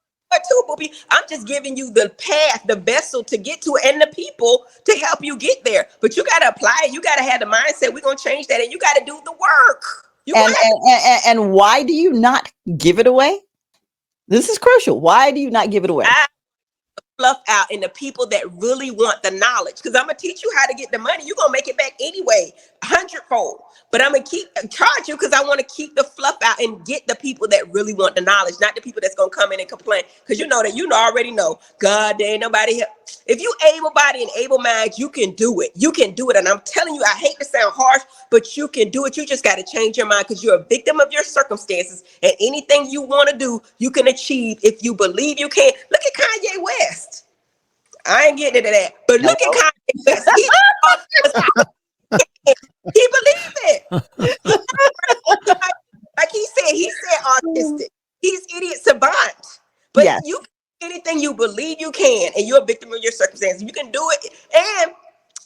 too, Boopy. I'm just giving you the path, the vessel to get to it, and the people to help you get there. But you got to apply it. You got to have the mindset. We're going to change that, and you got to do the work. And why do you not give it away? This is crucial. Why do you not give it away? fluff out and the people that really want the knowledge. Because I'm gonna teach you how to get the money. You're gonna make it back anyway, 100-fold. But I'm gonna keep charge you because I want to keep the fluff out and get the people that really want the knowledge, not the people that's gonna come in and complain. Because you know that already know, God, there ain't nobody here. If you able body and able mind, you can do it. You can do it. And I'm telling you, I hate to sound harsh, but you can do it. You just got to change your mind because you're a victim of your circumstances. And anything you want to do, you can achieve if you believe you can. Look at Kanye West. I ain't getting into that. But look at Kanye West. He believed it. Like he said autistic. He's idiot savant. But Yes. you anything you believe you can, and you're a victim of your circumstances, you can do it. And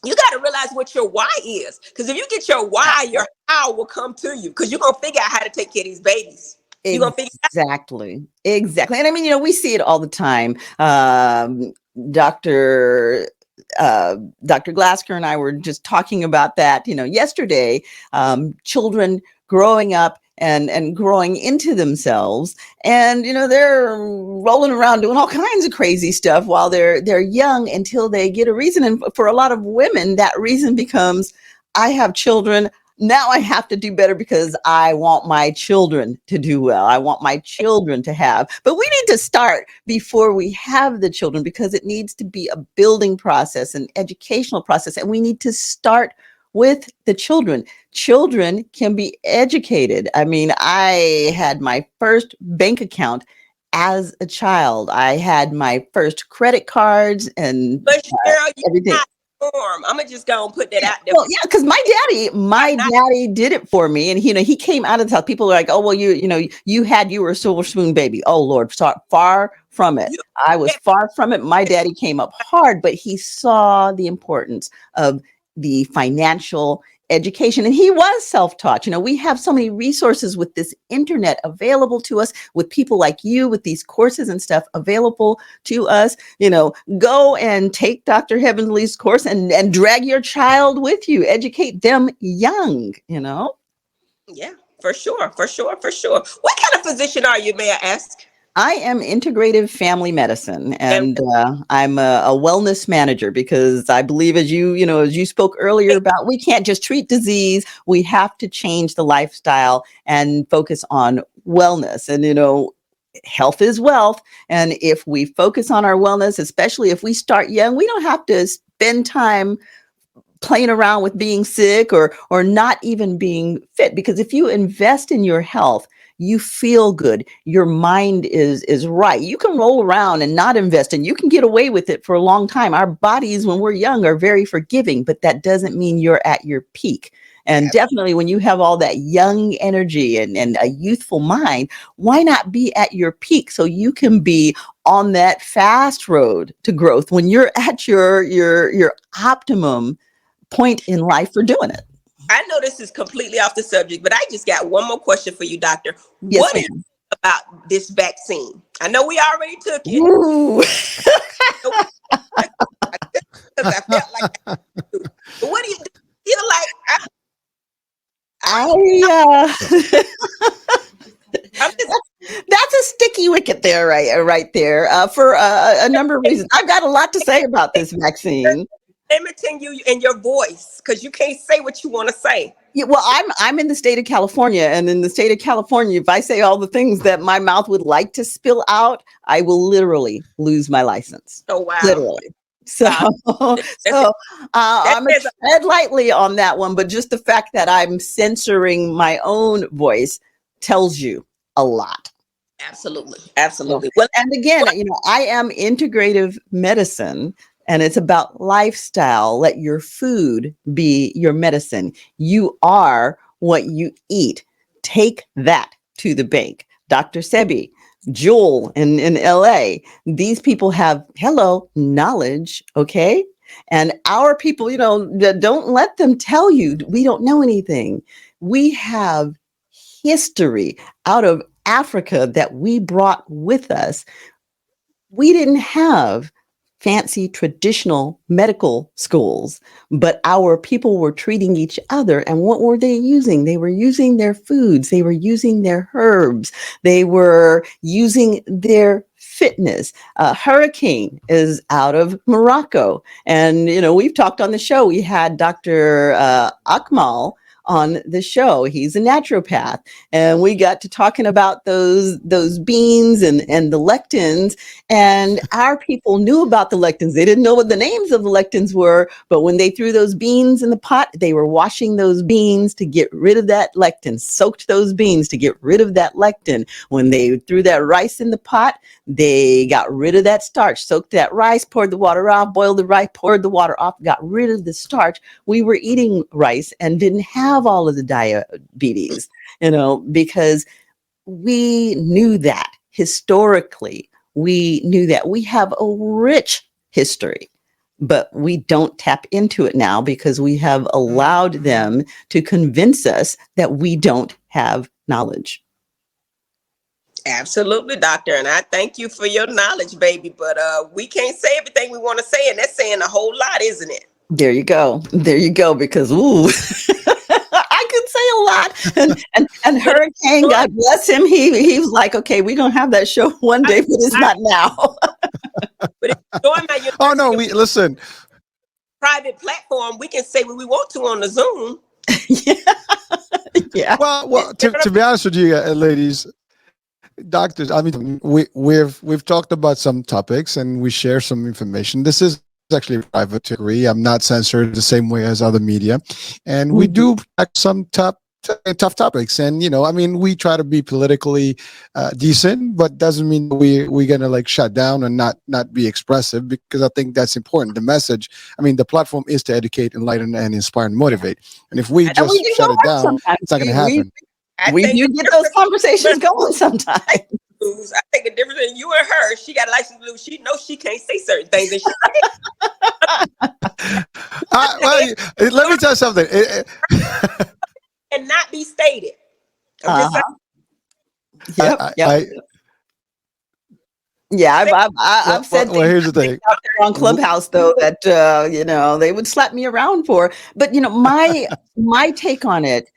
you got to realize what your why is. Because if you get your why, your how will come to you. Because you're going to figure out how to take care of these babies. You're going to figure Exactly. And I mean, we see it all the time. Dr. Glasker and I were just talking about that, yesterday, children growing up and growing into themselves, and they're rolling around doing all kinds of crazy stuff while they're young until they get a reason. And for a lot of women, that reason becomes, I have children. Now I have to do better because I want my children to do well. I want my children to have. But we need to start before we have the children, because it needs to be a building process, an educational process. And we need to start with the children. Children can be educated. I mean, I had my first bank account as a child. I had my first credit cards and but Cheryl, everything. I'm gonna just go and put that out there. Well, yeah, because my daddy did it for me, and he came out of the house. People are like, "Oh, well, you were a silver spoon baby." Oh Lord, far from it. I was far from it. My daddy came up hard, but he saw the importance of the financial education, and he was self-taught. We have so many resources with this internet available to us, with people like you, with these courses and stuff available to us. Go and take Dr. Heavenly's course and drag your child with you. Educate them young. Yeah, for sure. What kind of physician are you, may I ask? I am integrative family medicine, and I'm a wellness manager, because I believe, as you spoke earlier about, we can't just treat disease. We have to change the lifestyle and focus on wellness. And, health is wealth. And if we focus on our wellness, especially if we start young, we don't have to spend time playing around with being sick or not even being fit. Because if you invest in your health, you feel good. Your mind is right. You can roll around and not invest, and you can get away with it for a long time. Our bodies, when we're young, are very forgiving, but that doesn't mean you're at your peak. And definitely when you have all that young energy and a youthful mind, why not be at your peak so you can be on that fast road to growth when you're at your optimum point in life for doing it? I know this is completely off the subject, but I just got one more question for you, doctor. Yes, What ma'am. is it about this vaccine? I know we already took it. Ooh. I felt like but what do you feel like? That's a sticky wicket there, right there, for a number of reasons. I've got a lot to say about this vaccine. Limiting you in your voice because you can't say what you want to say. Yeah, well, I'm in the state of California, and in the state of California, if I say all the things that my mouth would like to spill out, I will literally lose my license. Oh wow! Literally. So, I'm going to tread lightly on that one, but just the fact that I'm censoring my own voice tells you a lot. Absolutely. Well, and again, I am integrative medicine, and it's about lifestyle. Let your food be your medicine. You are what you eat. Take that to the bank. Dr. Sebi, Jewel in LA, these people have knowledge, okay? And our people, don't let them tell you we don't know anything. We have history out of Africa that we brought with us. We didn't have fancy traditional medical schools, but our people were treating each other. And what were they using? They were using their foods. They were using their herbs. They were using their fitness. Hurricane is out of Morocco. And, we've talked on the show. We had Dr. Akmal on the show. He's a naturopath, and we got to talking about those beans and the lectins. And our people knew about the lectins. They didn't know what the names of the lectins were, but when they threw those beans in the pot, they were washing those beans to get rid of that lectin, soaked those beans to get rid of that lectin. When they threw that rice in the pot, they got rid of that starch, soaked that rice, poured the water off, boiled the rice, poured the water off, got rid of the starch. We were eating rice and didn't have all of the diabetes, because we knew that historically. We knew that we have a rich history, but we don't tap into it now because we have allowed them to convince us that we don't have knowledge. Absolutely, doctor. And I thank you for your knowledge, baby. But we can't say everything we want to say, and that's saying a whole lot, isn't it? There you go. Because, I could say a lot. And Hurricane, God bless him, he was like, okay, we're going to have that show one day, but it's not now. But if oh, no, listen. Private platform, we can say what we want to on the Zoom. Yeah. Well, to be honest with you, ladies, doctors, I mean, we've talked about some topics and we share some information. This is actually private to agree. I'm not censored the same way as other media, and we do some tough topics. And we try to be politically decent, but doesn't mean we're gonna shut down and not be expressive, because I think that's important. The message, the platform is to educate, enlighten, and inspire and motivate. And if we just shut it down, it's not gonna happen. We do get those conversations going sometimes. I think the difference in you and her, she got a license to lose. She knows she can't say certain things. And let me tell you something. And not be stated. I've said things here's the thing out there on Clubhouse, though, that they would slap me around for. But my take on it,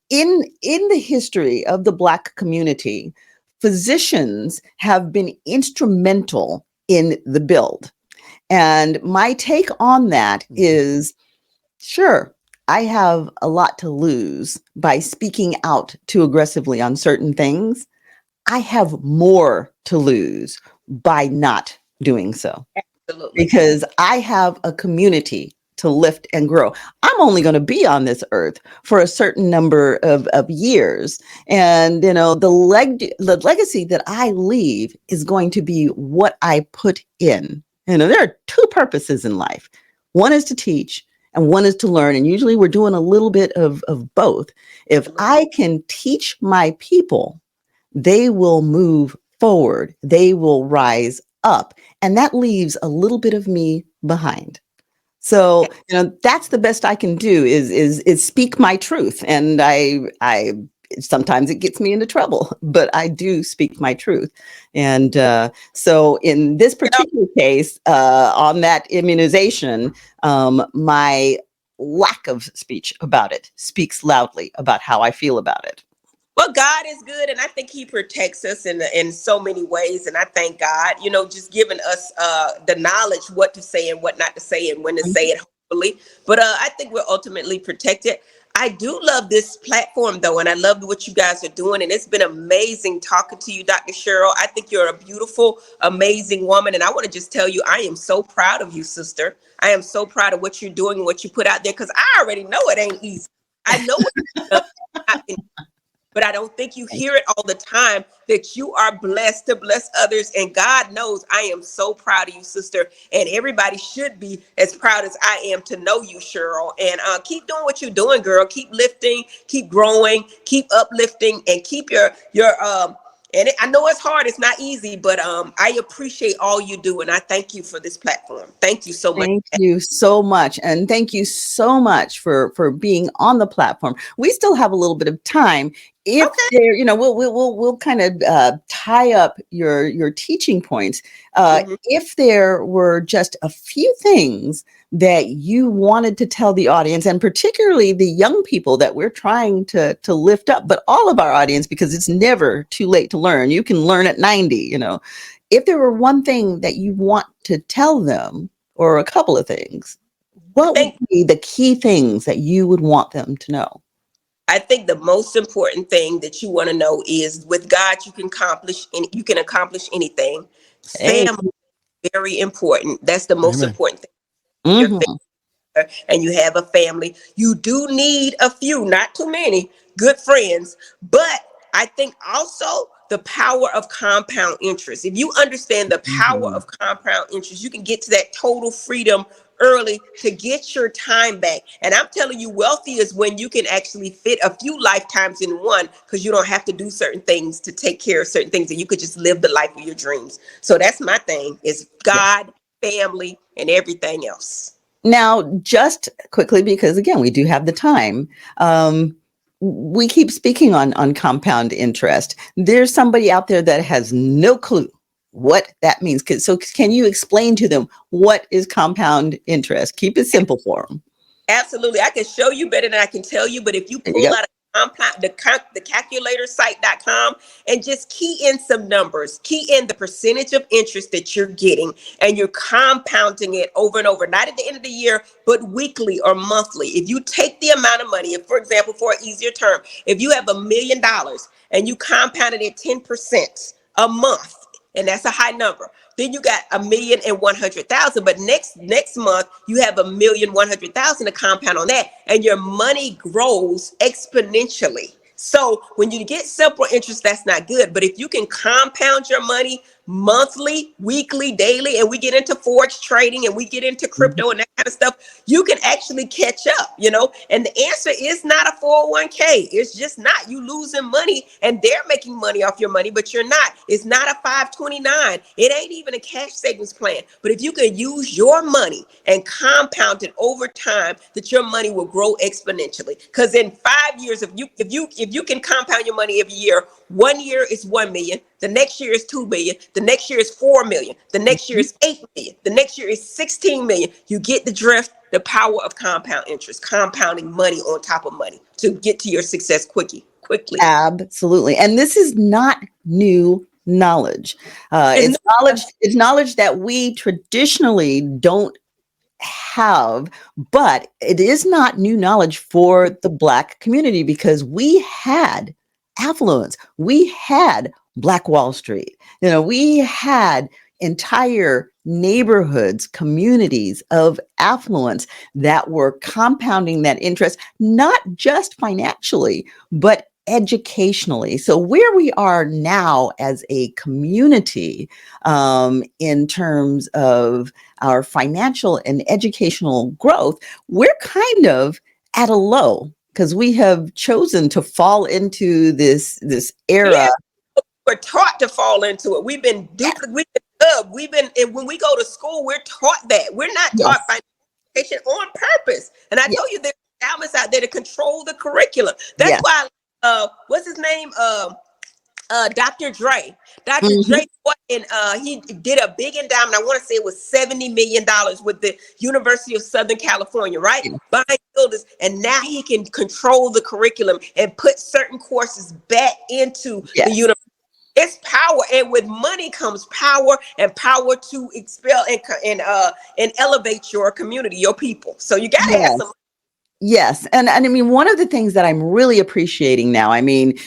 in the history of the Black community, physicians have been instrumental in the build. And my take on that is, sure, I have a lot to lose by speaking out too aggressively on certain things. I have more to lose by not doing so. Absolutely. Because I have a community to lift and grow. I'm only going to be on this earth for a certain number of years. And, the legacy that I leave is going to be what I put in. There are two purposes in life. One is to teach and one is to learn. And usually we're doing a little bit of both. If I can teach my people, they will move forward. They will rise up. And that leaves a little bit of me behind. So, that's the best I can do is speak my truth. And I sometimes it gets me into trouble, but I do speak my truth. And so in this particular case, on that immunization, my lack of speech about it speaks loudly about how I feel about it. Well, God is good, and I think he protects us in so many ways. And I thank God, just giving us the knowledge what to say and what not to say and when to say it, hopefully. But I think we're ultimately protected. I do love this platform, though, and I love what you guys are doing. And it's been amazing talking to you, Dr. Cheryl. I think you're a beautiful, amazing woman. And I want to just tell you, I am so proud of you, sister. I am so proud of what you're doing and what you put out there, because I already know it ain't easy. I know it. But I don't think you hear it all the time, that you are blessed to bless others. And God knows I am so proud of you, sister. And everybody should be as proud as I am to know you, Cheryl. And keep doing what you're doing, girl. Keep lifting, keep growing, keep uplifting, and keep your and I know it's hard. It's not easy, but I appreciate all you do. And I thank you for this platform. Thank you so much. Thank you so much. And thank you so much for being on the platform. We still have a little bit of time. If there, we'll kind of tie up your teaching points. If there were just a few things that you wanted to tell the audience, and particularly the young people that we're trying to lift up, but all of our audience, because it's never too late to learn. You can learn at 90, if there were one thing that you want to tell them, or a couple of things, what would be the key things that you would want them to know? I think the most important thing that you want to know is with God, you can accomplish anything. Hey. Family is very important. That's the most Amen. important thing. Your Mhm. family, and you have a family. You do need a few, not too many, good friends. But I think also the power of compound interest. If you understand the power Mhm. of compound interest, you can get to that total freedom early to get your time back. And I'm telling you, wealthy is when you can actually fit a few lifetimes in one, because you don't have to do certain things to take care of certain things, and you could just live the life of your dreams. So that's my thing, is God, family, and everything else. Now, just quickly, because again, we do have the time. We keep speaking on compound interest. There's somebody out there that has no clue what that means. So can you explain to them what is compound interest? Keep it simple for them. Absolutely. I can show you better than I can tell you, but if you There you pull go. out the calculator site.com and just key in some numbers, key in the percentage of interest that you're getting, and you're compounding it over and over, not at the end of the year, but weekly or monthly. If you take the amount of money, if, for example, for an easier term, if you have $1 million and you compounded it 10% a month, and that's a high number, then you got 1,100,000. But next month you have 1,100,000 to compound on that, and your money grows exponentially. So when you get simple interest, that's not good. But if you can compound your money monthly, weekly, daily, and we get into forex trading and we get into crypto and that kind of stuff, you can actually catch up, and the answer is not a 401k. It's just not. You losing money and they're making money off your money, but you're not. It's not a 529. It ain't even a cash savings plan. But if you can use your money and compound it over time, that your money will grow exponentially. Because in 5 years, if you can compound your money every year, 1 year is 1 million, the next year is 2 million, the next year is 4 million, the next year is 8 million, the next year is 16 million. You get the drift, the power of compound interest, compounding money on top of money to get to your success quickly. Absolutely. And this is not new knowledge. It's knowledge that we traditionally don't have, but it is not new knowledge for the Black community, because we had affluence. We had Black Wall Street. We had entire neighborhoods, communities of affluence that were compounding that interest, not just financially, but educationally. So where we are now as a community, in terms of our financial and educational growth, we're kind of at a low, because we have chosen to fall into this era. Yeah, we're taught to fall into it. We've been when we go to school, we're taught that. We're not taught financial education on purpose. And I told you there's endowments out there to control the curriculum. That's why what's his name? Dr. Dre. Dr. Dre, and he did a big endowment. I want to say it was $70 million with the University of Southern California, right? Buying buildings, and now he can control the curriculum and put certain courses back into the university. It's power, and with money comes power, and power to expel and elevate your community, your people. So you gotta have some. Yes. And I mean, one of the things that I'm really appreciating now, I mean,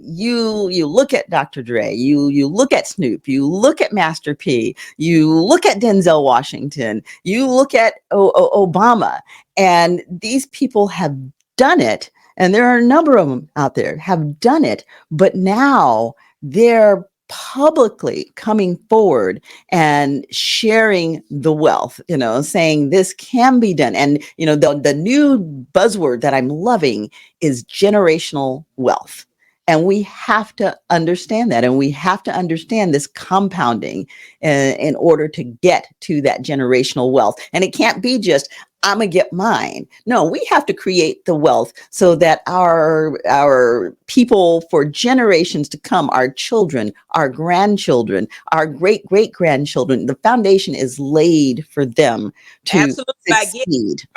you look at Dr. Dre, you look at Snoop, you look at Master P, you look at Denzel Washington, you look at Obama, and these people have done it. And there are a number of them out there have done it, but now they're publicly coming forward and sharing the wealth, saying this can be done. And, the new buzzword that I'm loving is generational wealth. And we have to understand that. And we have to understand this compounding in order to get to that generational wealth. And it can't be just, I'm going to get mine. No, we have to create the wealth so that our people for generations to come, our children, our grandchildren, our great-great-grandchildren, the foundation is laid for them to succeed.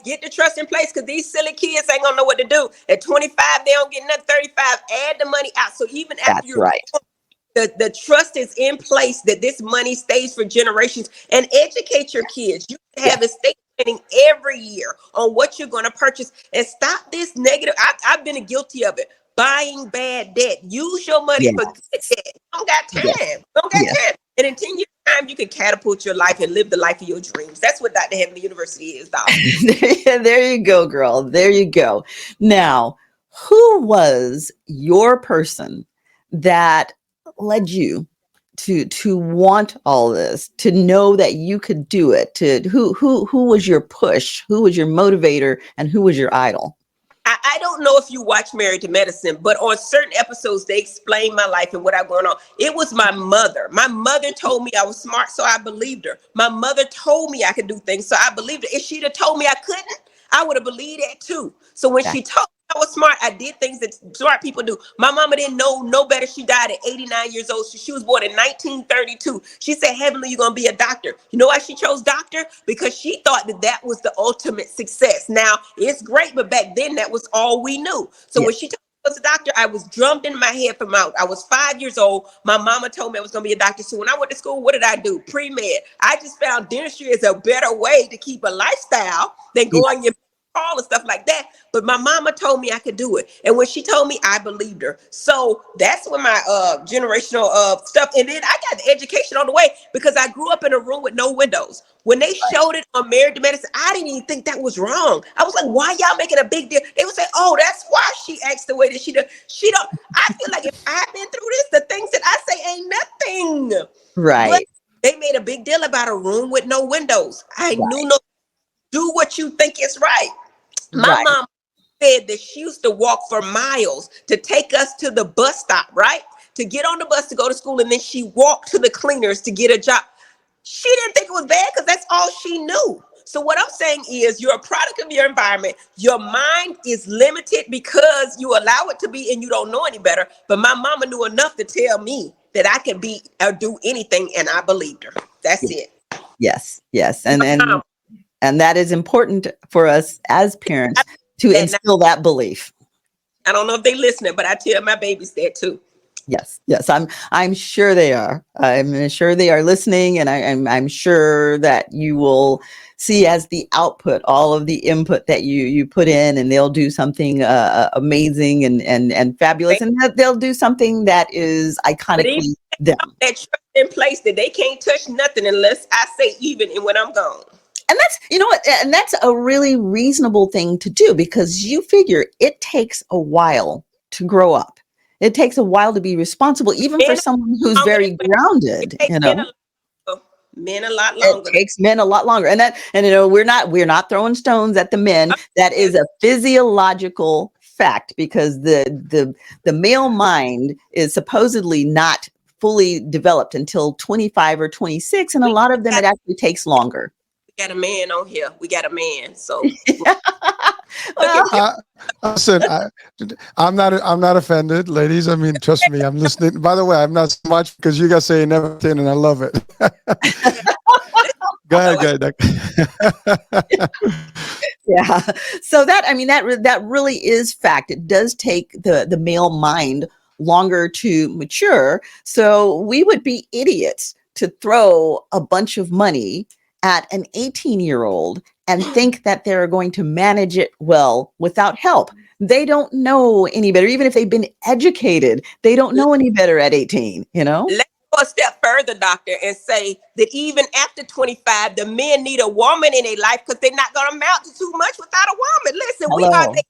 Get the trust in place, because these silly kids ain't gonna know what to do. At 25, they don't get nothing. 35, add the money out. So even after the trust is in place that this money stays for generations, and educate your kids. You have estate planning every year on what you're going to purchase, and stop this negative. I've been guilty of it. Buying bad debt. Use your money for good debt. You don't got time. You don't got time. And in 10 years' time, you can catapult your life and live the life of your dreams. That's what Dr. Heavenly University is, Doc. There you go, girl. There you go. Now, who was your person that led you to want all this, to know that you could do it? Who was your push? Who was your motivator? And who was your idol? I don't know if you watch Married to Medicine, but on certain episodes, they explain my life and what I'm going on. It was my mother. My mother told me I was smart, so I believed her. My mother told me I could do things, so I believed her. If she'd have told me I couldn't, I would have believed that too. So when she told me I was smart, I did things that smart people do. My mama didn't know no better. She died at 89 years old. She was born in 1932. She said, Heavenly, you're going to be a doctor. You know why she chose doctor? Because she thought that was the ultimate success. Now, it's great, but back then that was all we knew. So when she told me I was a doctor, I was drummed in my head from out. I was 5 years old. My mama told me I was going to be a doctor. So when I went to school, what did I do? Pre-med. I just found dentistry is a better way to keep a lifestyle than going your and stuff like that. But my mama told me I could do it. And when she told me, I believed her. So that's when my generational stuff. And then I got the education on the way because I grew up in a room with no windows. When they showed it on Married to Medicine, I didn't even think that was wrong. I was like, why y'all making a big deal? They would say, oh, that's why she acts the way that she does. She don't. I feel like if I've been through this, the things that I say ain't nothing. Right. But they made a big deal about a room with no windows. I knew no. Do what you think is right. My mom said that she used to walk for miles to take us to the bus stop, right? To get on the bus to go to school. And then she walked to the cleaners to get a job. She didn't think it was bad because that's all she knew. So what I'm saying is you're a product of your environment. Your mind is limited because you allow it to be and you don't know any better. But my mama knew enough to tell me that I could be or do anything. And I believed her. That's it. Yes. And that is important for us as parents to instill that belief. I don't know if they're listening, but I tell my babies that too. Yes. I'm sure they are. I'm sure they are listening, and I'm sure that you will see as the output all of the input that you put in, and they'll do something amazing and fabulous, and they'll do something that is iconically them. That trust in place that they can't touch nothing unless I say even and when I'm gone. And that's, you know what, and that's a really reasonable thing to do because you figure it takes a while to grow up. It takes a while to be responsible, even for someone who's very grounded, you know. Men a lot longer. It takes men a lot longer. And you know, we're not throwing stones at the men. That is a physiological fact because the male mind is supposedly not fully developed until 25 or 26. And a lot of them, it actually takes longer. Got a man on here. We got a man. So listen, I'm not offended, ladies. I mean, trust me, I'm listening. By the way, I'm not so much because you guys saying everything and I love it. Go ahead. Yeah. So that really is fact. It does take the male mind longer to mature. So we would be idiots to throw a bunch of money at an 18-year-old and think that they're going to manage it well without help. They don't know any better. Even if they've been educated, they don't know any better at 18, you know? Let's go a step further, doctor, and say that even after 25, the men need a woman in their life because they're not going to amount to too much without a woman. Listen, we are their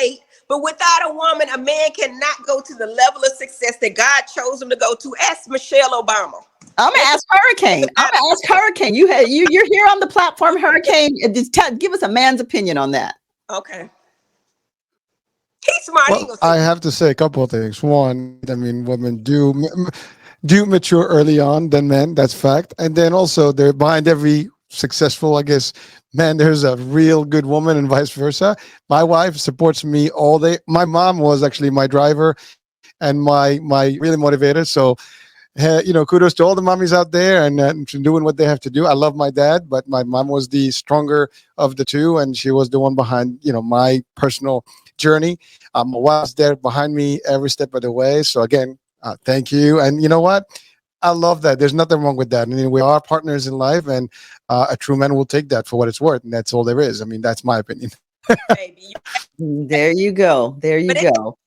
mate, but without a woman, a man cannot go to the level of success that God chose him to go to. Ask Michelle Obama. I'm gonna ask Hurricane. You're here on the platform, Hurricane. Just give us a man's opinion on that. Okay. He's smart. Well, I have to say a couple of things. One, I mean, women do mature early on than men. That's fact. And then also, they're behind every successful, I guess, man, there's a real good woman, and vice versa. My wife supports me all day. My mom was actually my driver and my really motivator. So. You know, kudos to all the mommies out there and doing what they have to do. I love my dad, but my mom was the stronger of the two, and she was the one behind, you know, my personal journey. My wife's there behind me every step of the way. So again, Thank you. And you know what? I love that. There's nothing wrong with that. I mean, we are partners in life, and a true man will take that for what it's worth, and that's all there is. I mean, that's my opinion. Baby. There you go. There you But it's go.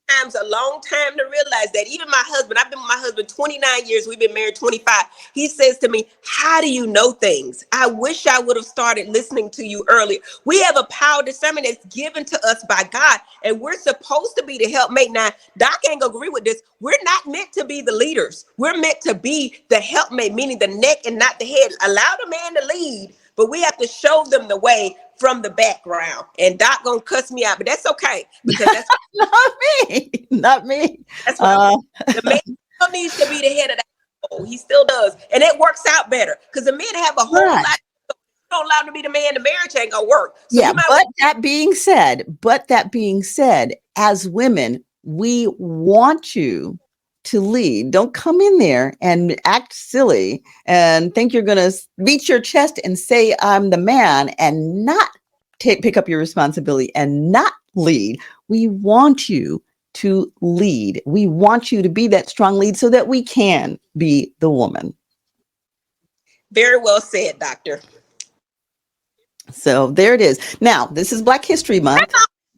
times a long time to realize that. Even my husband, I've been with my husband 29 years. We've been married 25. He says to me, how do you know things? I wish I would have started listening to you earlier. We have a power discernment that's given to us by God, and we're supposed to be the helpmate. Now, Doc ain't gonna agree with this. We're not meant to be the leaders. We're meant to be the helpmate, meaning the neck and not the head. Allow the man to lead, but we have to show them the way from the background. And Doc gonna cuss me out, but that's okay, because that's Not me. Not me. That's what the man still needs to be the head of the household. He still does. And it works out better because the men have a whole Right. lot. You don't allow him to be the man, the marriage ain't gonna work. So Yeah, you might but that being said, as women, we want you to lead. Don't come in there and act silly and think you're going to beat your chest and say, I'm the man, and not pick up your responsibility and not lead. We want you to lead. We want you to be that strong lead so that we can be the woman. very well said, Doctor. So there it is. Now, this is Black History Month.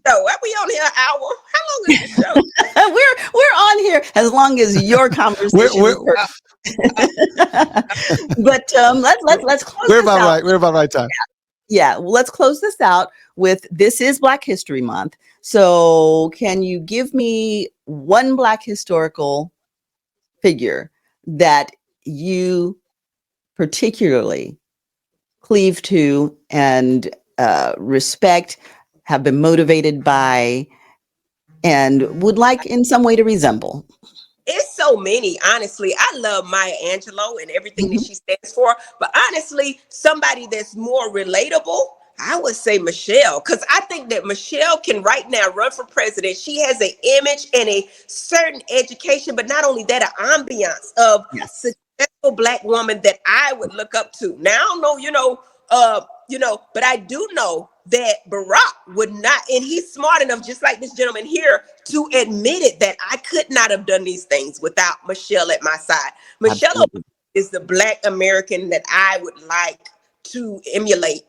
So are we on here an hour? How long is the show? we're on here as long as your conversation. But let's close. We're this about out. right. We're about right time. Yeah, well, let's close this out with this is Black History Month. So, can you give me one Black historical figure that you particularly cleave to and respect, have been motivated by, and would like in some way to resemble? It's so many, honestly. I love Maya Angelou and everything that she stands for. But honestly, somebody that's more relatable, I would say Michelle, because I think that Michelle can right now run for president. She has an image and a certain education, but not only that, an ambiance of successful Black woman that I would look up to. Now, I don't know, but I do know that Barack would not, and he's smart enough, just like this gentleman here, to admit it, that I could not have done these things without Michelle at my side. Michelle Absolutely. is the Black American that I would like to emulate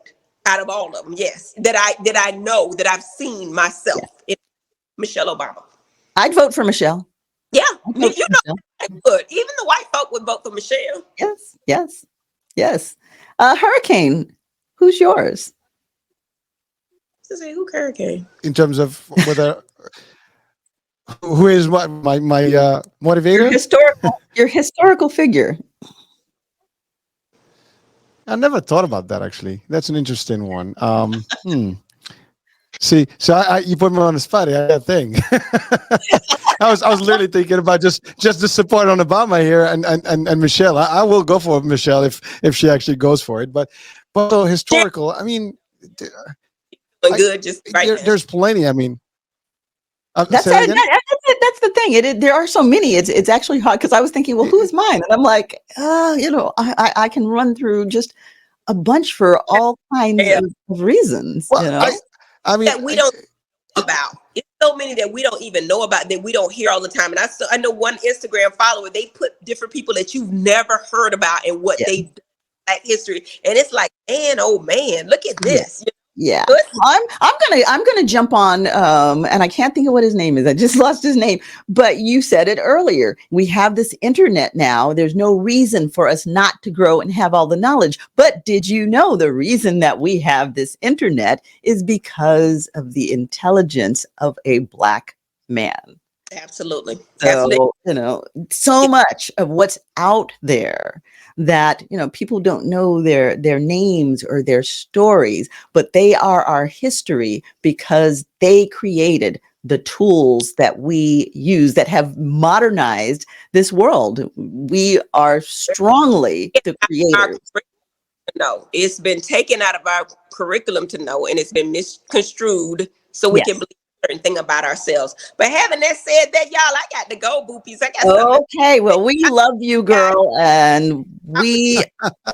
out of all of them. Yes, that I know, that I've seen myself in Michelle Obama. I'd vote for Michelle. Yeah, I'd vote for Michelle. I would. Even the white folk would vote for Michelle. Yes. Hurricane, who's yours? Who Hurricane? In terms of whether who is my motivator? Your historical figure. I never thought about that, actually. That's an interesting one. See, so you put me on the spot. I got that thing. I was literally thinking about just the support on Obama here and Michelle. I will go for Michelle if she actually goes for it. But so historical. I mean, Good, just right now. There's plenty. I mean, That's the thing. There are so many. It's actually hard because I was thinking, well, who's mine? And I'm like, I can run through just a bunch for all kinds of reasons. Well, I mean, that we don't know about. It's so many that we don't even know about, that we don't hear all the time. And I know one Instagram follower, they put different people that you've never heard about and what they've done in Black history, and it's like, man, oh man, look at this. Yeah, I'm gonna jump on, and I can't think of what his name is. I just lost his name. But you said it earlier. We have this internet now. There's no reason for us not to grow and have all the knowledge. But did you know the reason that we have this internet is because of the intelligence of a Black man? Absolutely. So, so much of what's out there that, people don't know their names or their stories, but they are our history because they created the tools that we use that have modernized this world. We are strongly the creators. No, it's been taken out of our curriculum to know, and it's been misconstrued so we can believe certain thing about ourselves. But having that said, that y'all, I got to go, boopies. I got okay. Well, we love you, girl, and we.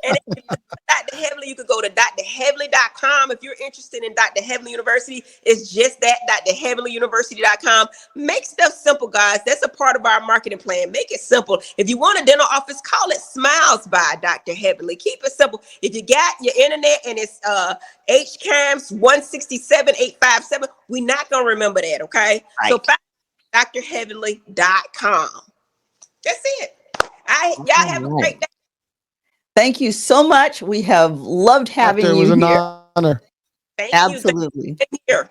And if you got Dr. Heavenly, you could go to drheavenly.com. If you're interested in Dr. Heavenly University, it's just that, drheavenlyuniversity.com. Make stuff simple, guys. That's a part of our marketing plan. Make it simple. If you want a dental office, call it Smiles by Dr. Heavenly. Keep it simple. If you got your internet and it's HCAMS 167857, we're not going to remember that, okay? Right. So find drheavenly.com. That's it. Y'all have a great day. Thank you so much. We have loved having Doctor, you it was here. an honor. Thank Absolutely. you.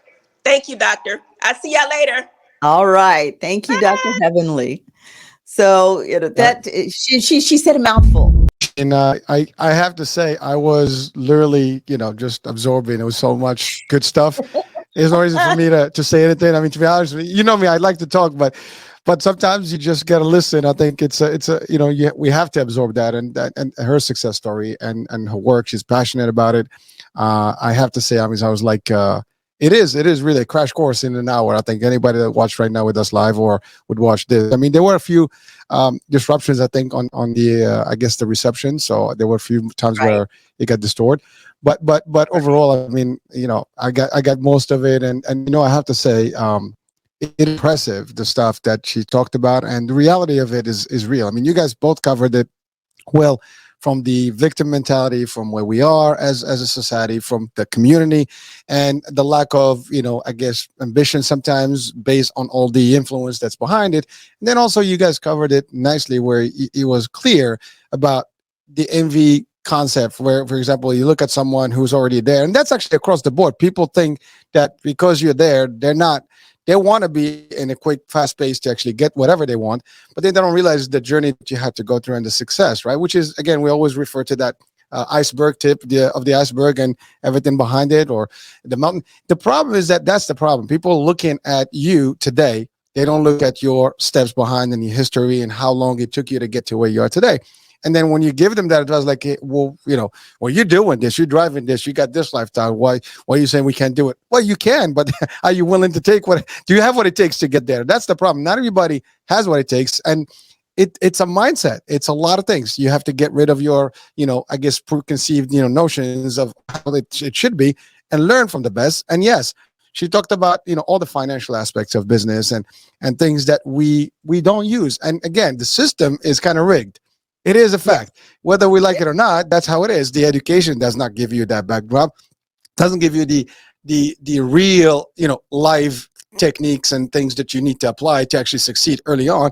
Thank you, Doctor. I'll see y'all later. All right. Thank you, Dr. Heavenly. So, you know, that she said a mouthful. And I have to say, I was literally, you know, just absorbing. It was so much good stuff. It's no reason for me to say anything. I mean, to be honest with you, you know me, I like to talk, but sometimes you just got to listen. I think it's a, you know, we have to absorb that and her success story and her work. She's passionate about it. I have to say, I was like, it is really a crash course in an hour. I think anybody that watched right now with us live or would watch this. I mean, there were a few disruptions, I think, on the I guess the reception. So there were a few times where it got distorted. But overall, I mean, you know, I got most of it, and you know, I have to say, it's impressive the stuff that she talked about, and the reality of it is real. I mean, you guys both covered it well, from the victim mentality, from where we are as a society, from the community, and the lack of, you know, I guess, ambition sometimes based on all the influence that's behind it. And then also you guys covered it nicely where it was clear about the envy concept, where, for example, you look at someone who's already there, and that's actually across the board. People think that because you're there, they want to be in a quick, fast pace to actually get whatever they want, but they don't realize the journey that you have to go through and the success, right? Which is, again, we always refer to that iceberg tip of the iceberg and everything behind it, or the mountain. The problem is that's the problem. People looking at you today, they don't look at your steps behind and your history and how long it took you to get to where you are today. And then when you give them that advice, like, hey, well, you know, well, you're doing this, you're driving this, you got this lifestyle. Why are you saying we can't do it? Well, you can, but are you willing to take do you have what it takes to get there? That's the problem. Not everybody has what it takes. And it's a mindset. It's a lot of things. You have to get rid of your, you know, I guess, preconceived, you know, notions of how it should be and learn from the best. And yes, she talked about, you know, all the financial aspects of business and things that we don't use. And again, the system is kind of rigged. It is a fact. Whether we like it or not, that's how it is. The education does not give you that backdrop. Doesn't give you the real, you know, live techniques and things that you need to apply to actually succeed early on.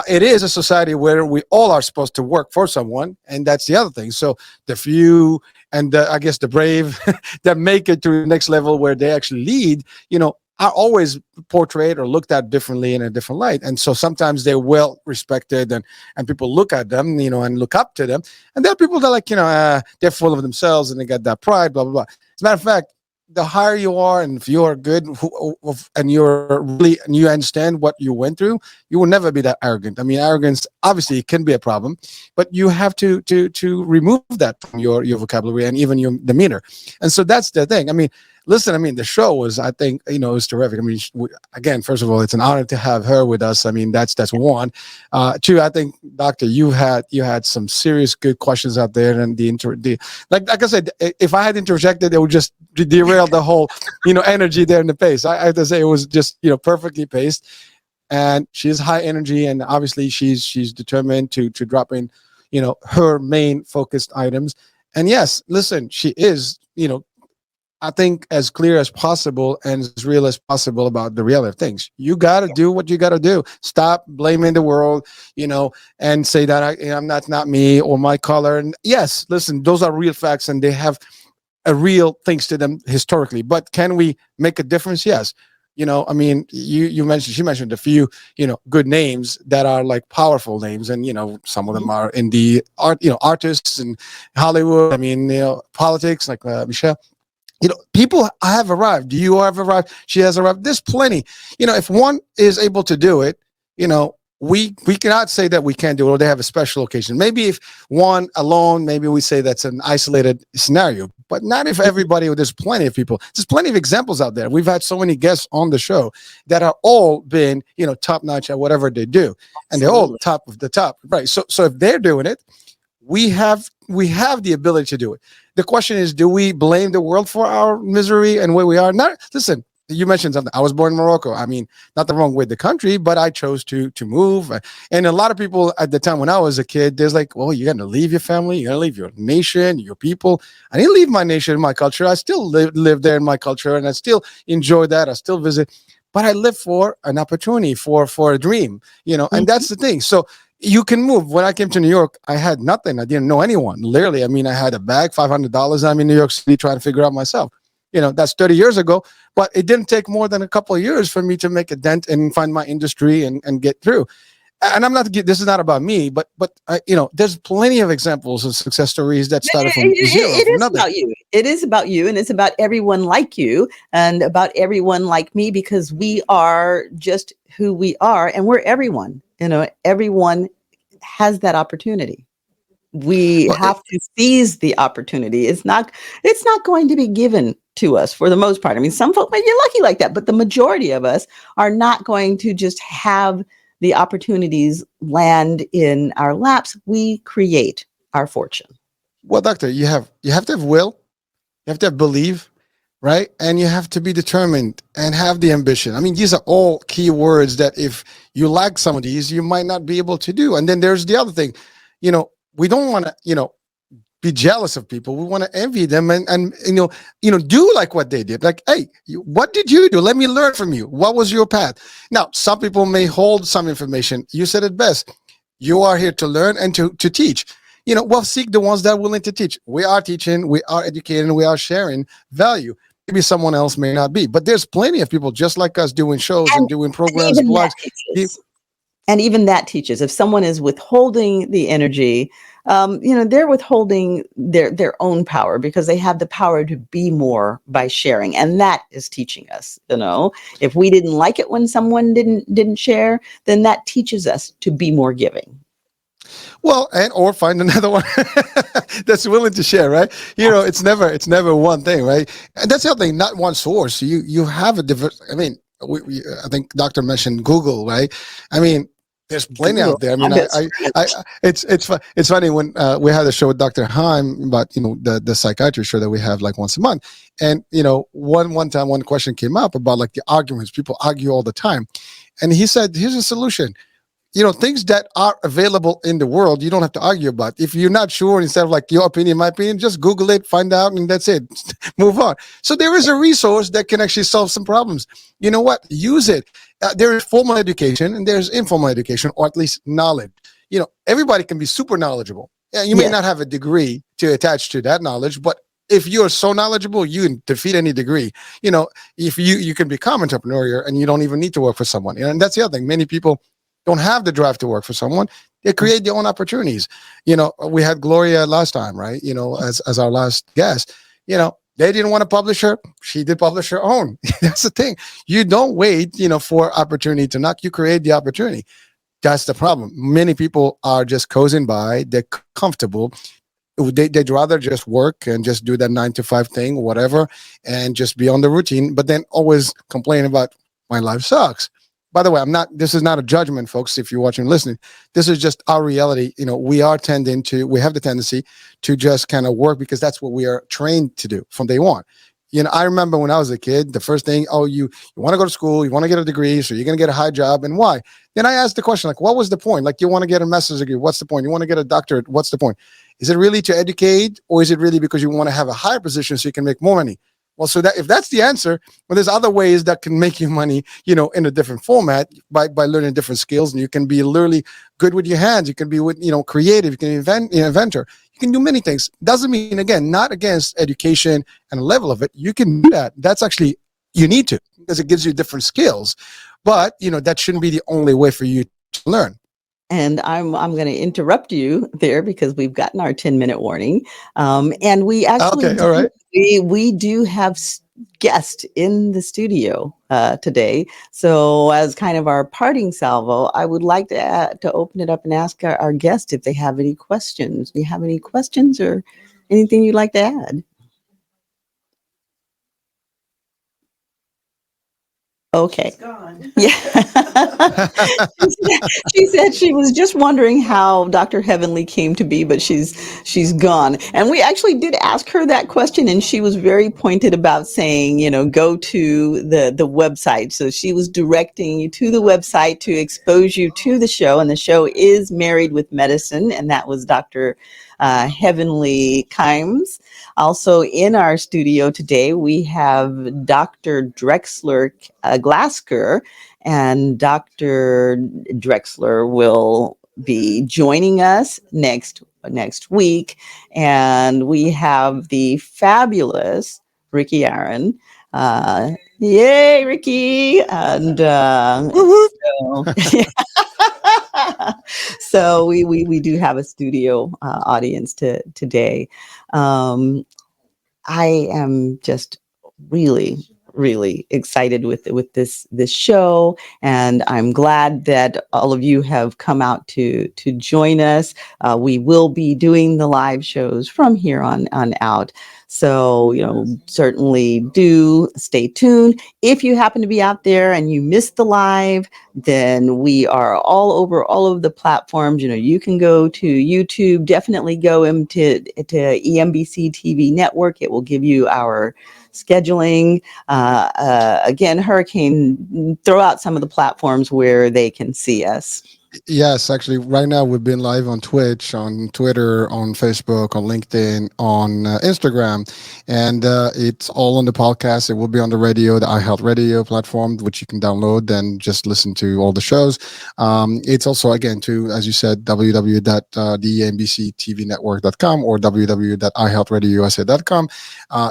It is a society where we all are supposed to work for someone, and that's the other thing. So the few and I guess the brave that make it to the next level where they actually lead, you know, are always portrayed or looked at differently in a different light. And so sometimes they're well respected and people look at them, you know, and look up to them. And there are people that, like, you know, they're full of themselves and they got that pride, blah, blah, blah. As a matter of fact, the higher you are, and if you are good and you're really, and you understand what you went through, you will never be that arrogant. I mean, arrogance obviously can be a problem, but you have to remove that from your vocabulary and even your demeanor. And so that's the thing. I mean, listen, I mean, the show was, I think, you know, it was terrific. I mean, again, first of all, it's an honor to have her with us. I mean, that's one. Two, I think, Doctor, you had some serious good questions out there, and like I said, if I had interjected, it would just derail the whole, you know, energy there in the pace. I have to say it was just, you know, perfectly paced, and she's high energy, and obviously she's determined to drop in, you know, her main focused items. And yes, listen, she is, you know, I think as clear as possible and as real as possible about the reality of things. You got to do what you got to do. Stop blaming the world, you know, and say that I'm not me or my color. And yes, listen, those are real facts and they have a real things to them historically. But can we make a difference? Yes. You know, I mean, she mentioned a few, you know, good names that are like powerful names. And, you know, some of them are in the art, you know, artists and Hollywood. I mean, you know, politics, like Michelle. You know, people have arrived. You have arrived. She has arrived. There's plenty. You know, if one is able to do it, you know, we cannot say that we can't do it or they have a special occasion. Maybe if one alone, maybe we say that's an isolated scenario, but not if everybody. There's plenty of people. There's plenty of examples out there. We've had so many guests on the show that are all been, you know, top notch at whatever they do, and they're all top of the top, right? So if they're doing it, we have the ability to do it. The question is, do we blame the world for our misery and where we are? Not listen. You mentioned something. I was born in Morocco. I mean, not the wrong with the country, but I chose to move. And a lot of people at the time when I was a kid, there's like, well, you're gonna leave your family, you're gonna leave your nation, your people. I didn't leave my nation and my culture. I still live there in my culture, and I still enjoy that. I still visit, but I live for an opportunity, for a dream, and that's the thing. So you can move. When I came to New York, I had nothing. I didn't know anyone. Literally, I mean, I had a bag, $500. I'm in New York City trying to figure out myself. That's 30 years ago, but it didn't take more than a couple of years for me to make a dent and find my industry and get through. And I'm not, this is not about me, but there's plenty of examples of success stories that started from zero. It from is nothing. about you. It is about you, and it's about everyone like you and about everyone like me, because we are just who we are, and we're everyone. Everyone has that opportunity. We have to seize the opportunity. It's not going to be given to us for the most part. I mean, some folks might get lucky like that, but the majority of us are not going to just have the opportunities land in our laps. We create our fortune. Well, doctor, you have to have will, you have to have belief, right? And you have to be determined and have the ambition. I mean, these are all key words that if you lack some of these, you might not be able to do. And then there's the other thing, we don't want to, be jealous of people. We want to envy them and do like what they did. Like, hey, what did you do? Let me learn from you. What was your path? Now, some people may hold some information. You said it best. You are here to learn and to teach. Well, seek the ones that are willing to teach. We are teaching, we are educating, we are sharing value. Maybe someone else may not be, but there's plenty of people just like us doing shows and doing programs, blogs. And even that teaches. If someone is withholding the energy, they're withholding their own power, because they have the power to be more by sharing, and that is teaching us. If we didn't like it when someone didn't share, then that teaches us to be more giving. Well, or find another one that's willing to share, right? It's never one thing, right? And that's the other thing, not one source. You have a diverse. I mean, I think Doctor mentioned Google, right? I mean, there's plenty out there. I mean, it's funny when we had a show with Dr. Heim about the psychiatry show that we have like once a month, and one time one question came up about like the arguments. People argue all the time, and he said, "Here's a solution. Things that are available in the world, you don't have to argue about. If you're not sure, instead of like your opinion, my opinion, just Google it, find out, and that's it. Move on." So there is a resource that can actually solve some problems. You know what? Use it. There is formal education and there's informal education, or at least knowledge. Everybody can be super knowledgeable. You may not have a degree to attach to that knowledge, but if you're so knowledgeable, you can defeat any degree. If you can become entrepreneurial and you don't even need to work for someone. And that's the other thing. Many people don't have the drive to work for someone. They create their own opportunities. We had Gloria last time, right? As our last guest, they didn't want to publish her. She did publish her own. That's the thing. You don't wait, for opportunity to knock. You create the opportunity. That's the problem. Many people are just coasting by. They're comfortable. They'd rather just work and just do that 9-to-5 thing, whatever, and just be on the routine, but then always complain about my life sucks. By the way, this is not a judgment, folks, if you're watching and listening. This is just our reality. We have the tendency to just kind of work because that's what we are trained to do from day one. I remember when I was a kid, the first thing, you want to go to school, you want to get a degree, so you're going to get a high job, and why? Then I asked the question, like, what was the point? Like, you want to get a master's degree, what's the point? You want to get a doctorate, what's the point? Is it really to educate, or is it really because you want to have a higher position so you can make more money? Well, so that if that's the answer, well, there's other ways that can make you money, in a different format by learning different skills, and you can be literally good with your hands. You can be creative. You can inventor. You can do many things. Doesn't mean, again, not against education and the level of it. You can do that. That's actually, you need to, because it gives you different skills. But that shouldn't be the only way for you to learn. And I'm going to interrupt you there because we've gotten our 10-minute warning. And we actually all right. we do have guests in the studio today. So as kind of our parting salvo, I would like to open it up and ask our guests if they have any questions. Do you have any questions or anything you'd like to add? Okay. Yeah. She said she was just wondering how Dr. Heavenly came to be, but she's gone. And we actually did ask her that question, and she was very pointed about saying, go to the website. So she was directing you to the website to expose you to the show, and the show is Married with Medicine, and that was Dr. Heavenly Kimes. Also in our studio today, we have Dr. Drexler Glasker, and Dr. Drexler will be joining us next week. And we have the fabulous Ricky Aaron. Yay, Ricky! And so, so we do have a studio audience today. I am just really excited with this show, and I'm glad that all of you have come out to join us. We will be doing the live shows from here on out. So, certainly do stay tuned. If you happen to be out there and you missed the live, then we are all over all of the platforms. You can go to YouTube, definitely go into EMBC TV network. It will give you our scheduling. Again, Hurricane, throw out some of the platforms where they can see us. Yes, actually, right now we've been live on Twitch, on Twitter, on Facebook, on LinkedIn, on Instagram, and it's all on the podcast. It will be on the radio, the iHealth Radio platform, which you can download and just listen to all the shows. It's also, again, as you said, www.thembctvnetwork.com or www.ihealthradiousa.com.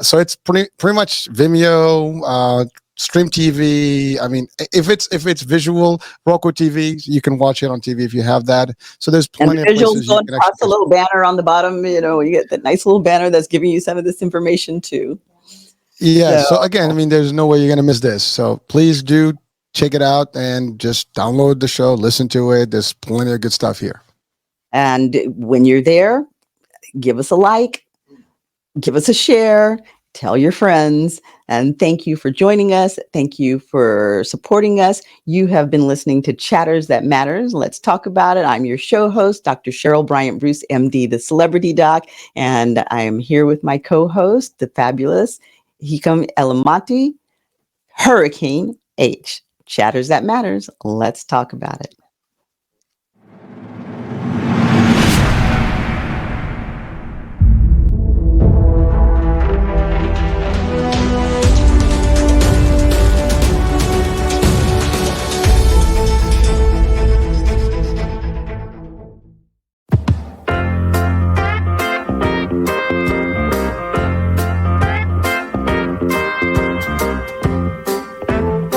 So it's pretty much Vimeo, Stream TV. I mean, if it's visual, Roku TV, you can watch it on TV if you have that. So there's plenty of places you can across a little banner on the bottom. You get that nice little banner that's giving you some of this information too. Yeah. So again, I mean, there's no way you're gonna miss this. So please do check it out and just download the show, listen to it. There's plenty of good stuff here. And when you're there, give us a like, give us a share. Tell your friends, and thank you for joining us. Thank you for supporting us. You have been listening to Chatters That Matters. Let's talk about it. I'm your show host, Dr. Cheryl Bryant Bruce, MD, the Celebrity Doc, and I am here with my co-host, the fabulous Hikam Elamati, Hurricane H. Chatters That Matters. Let's talk about it.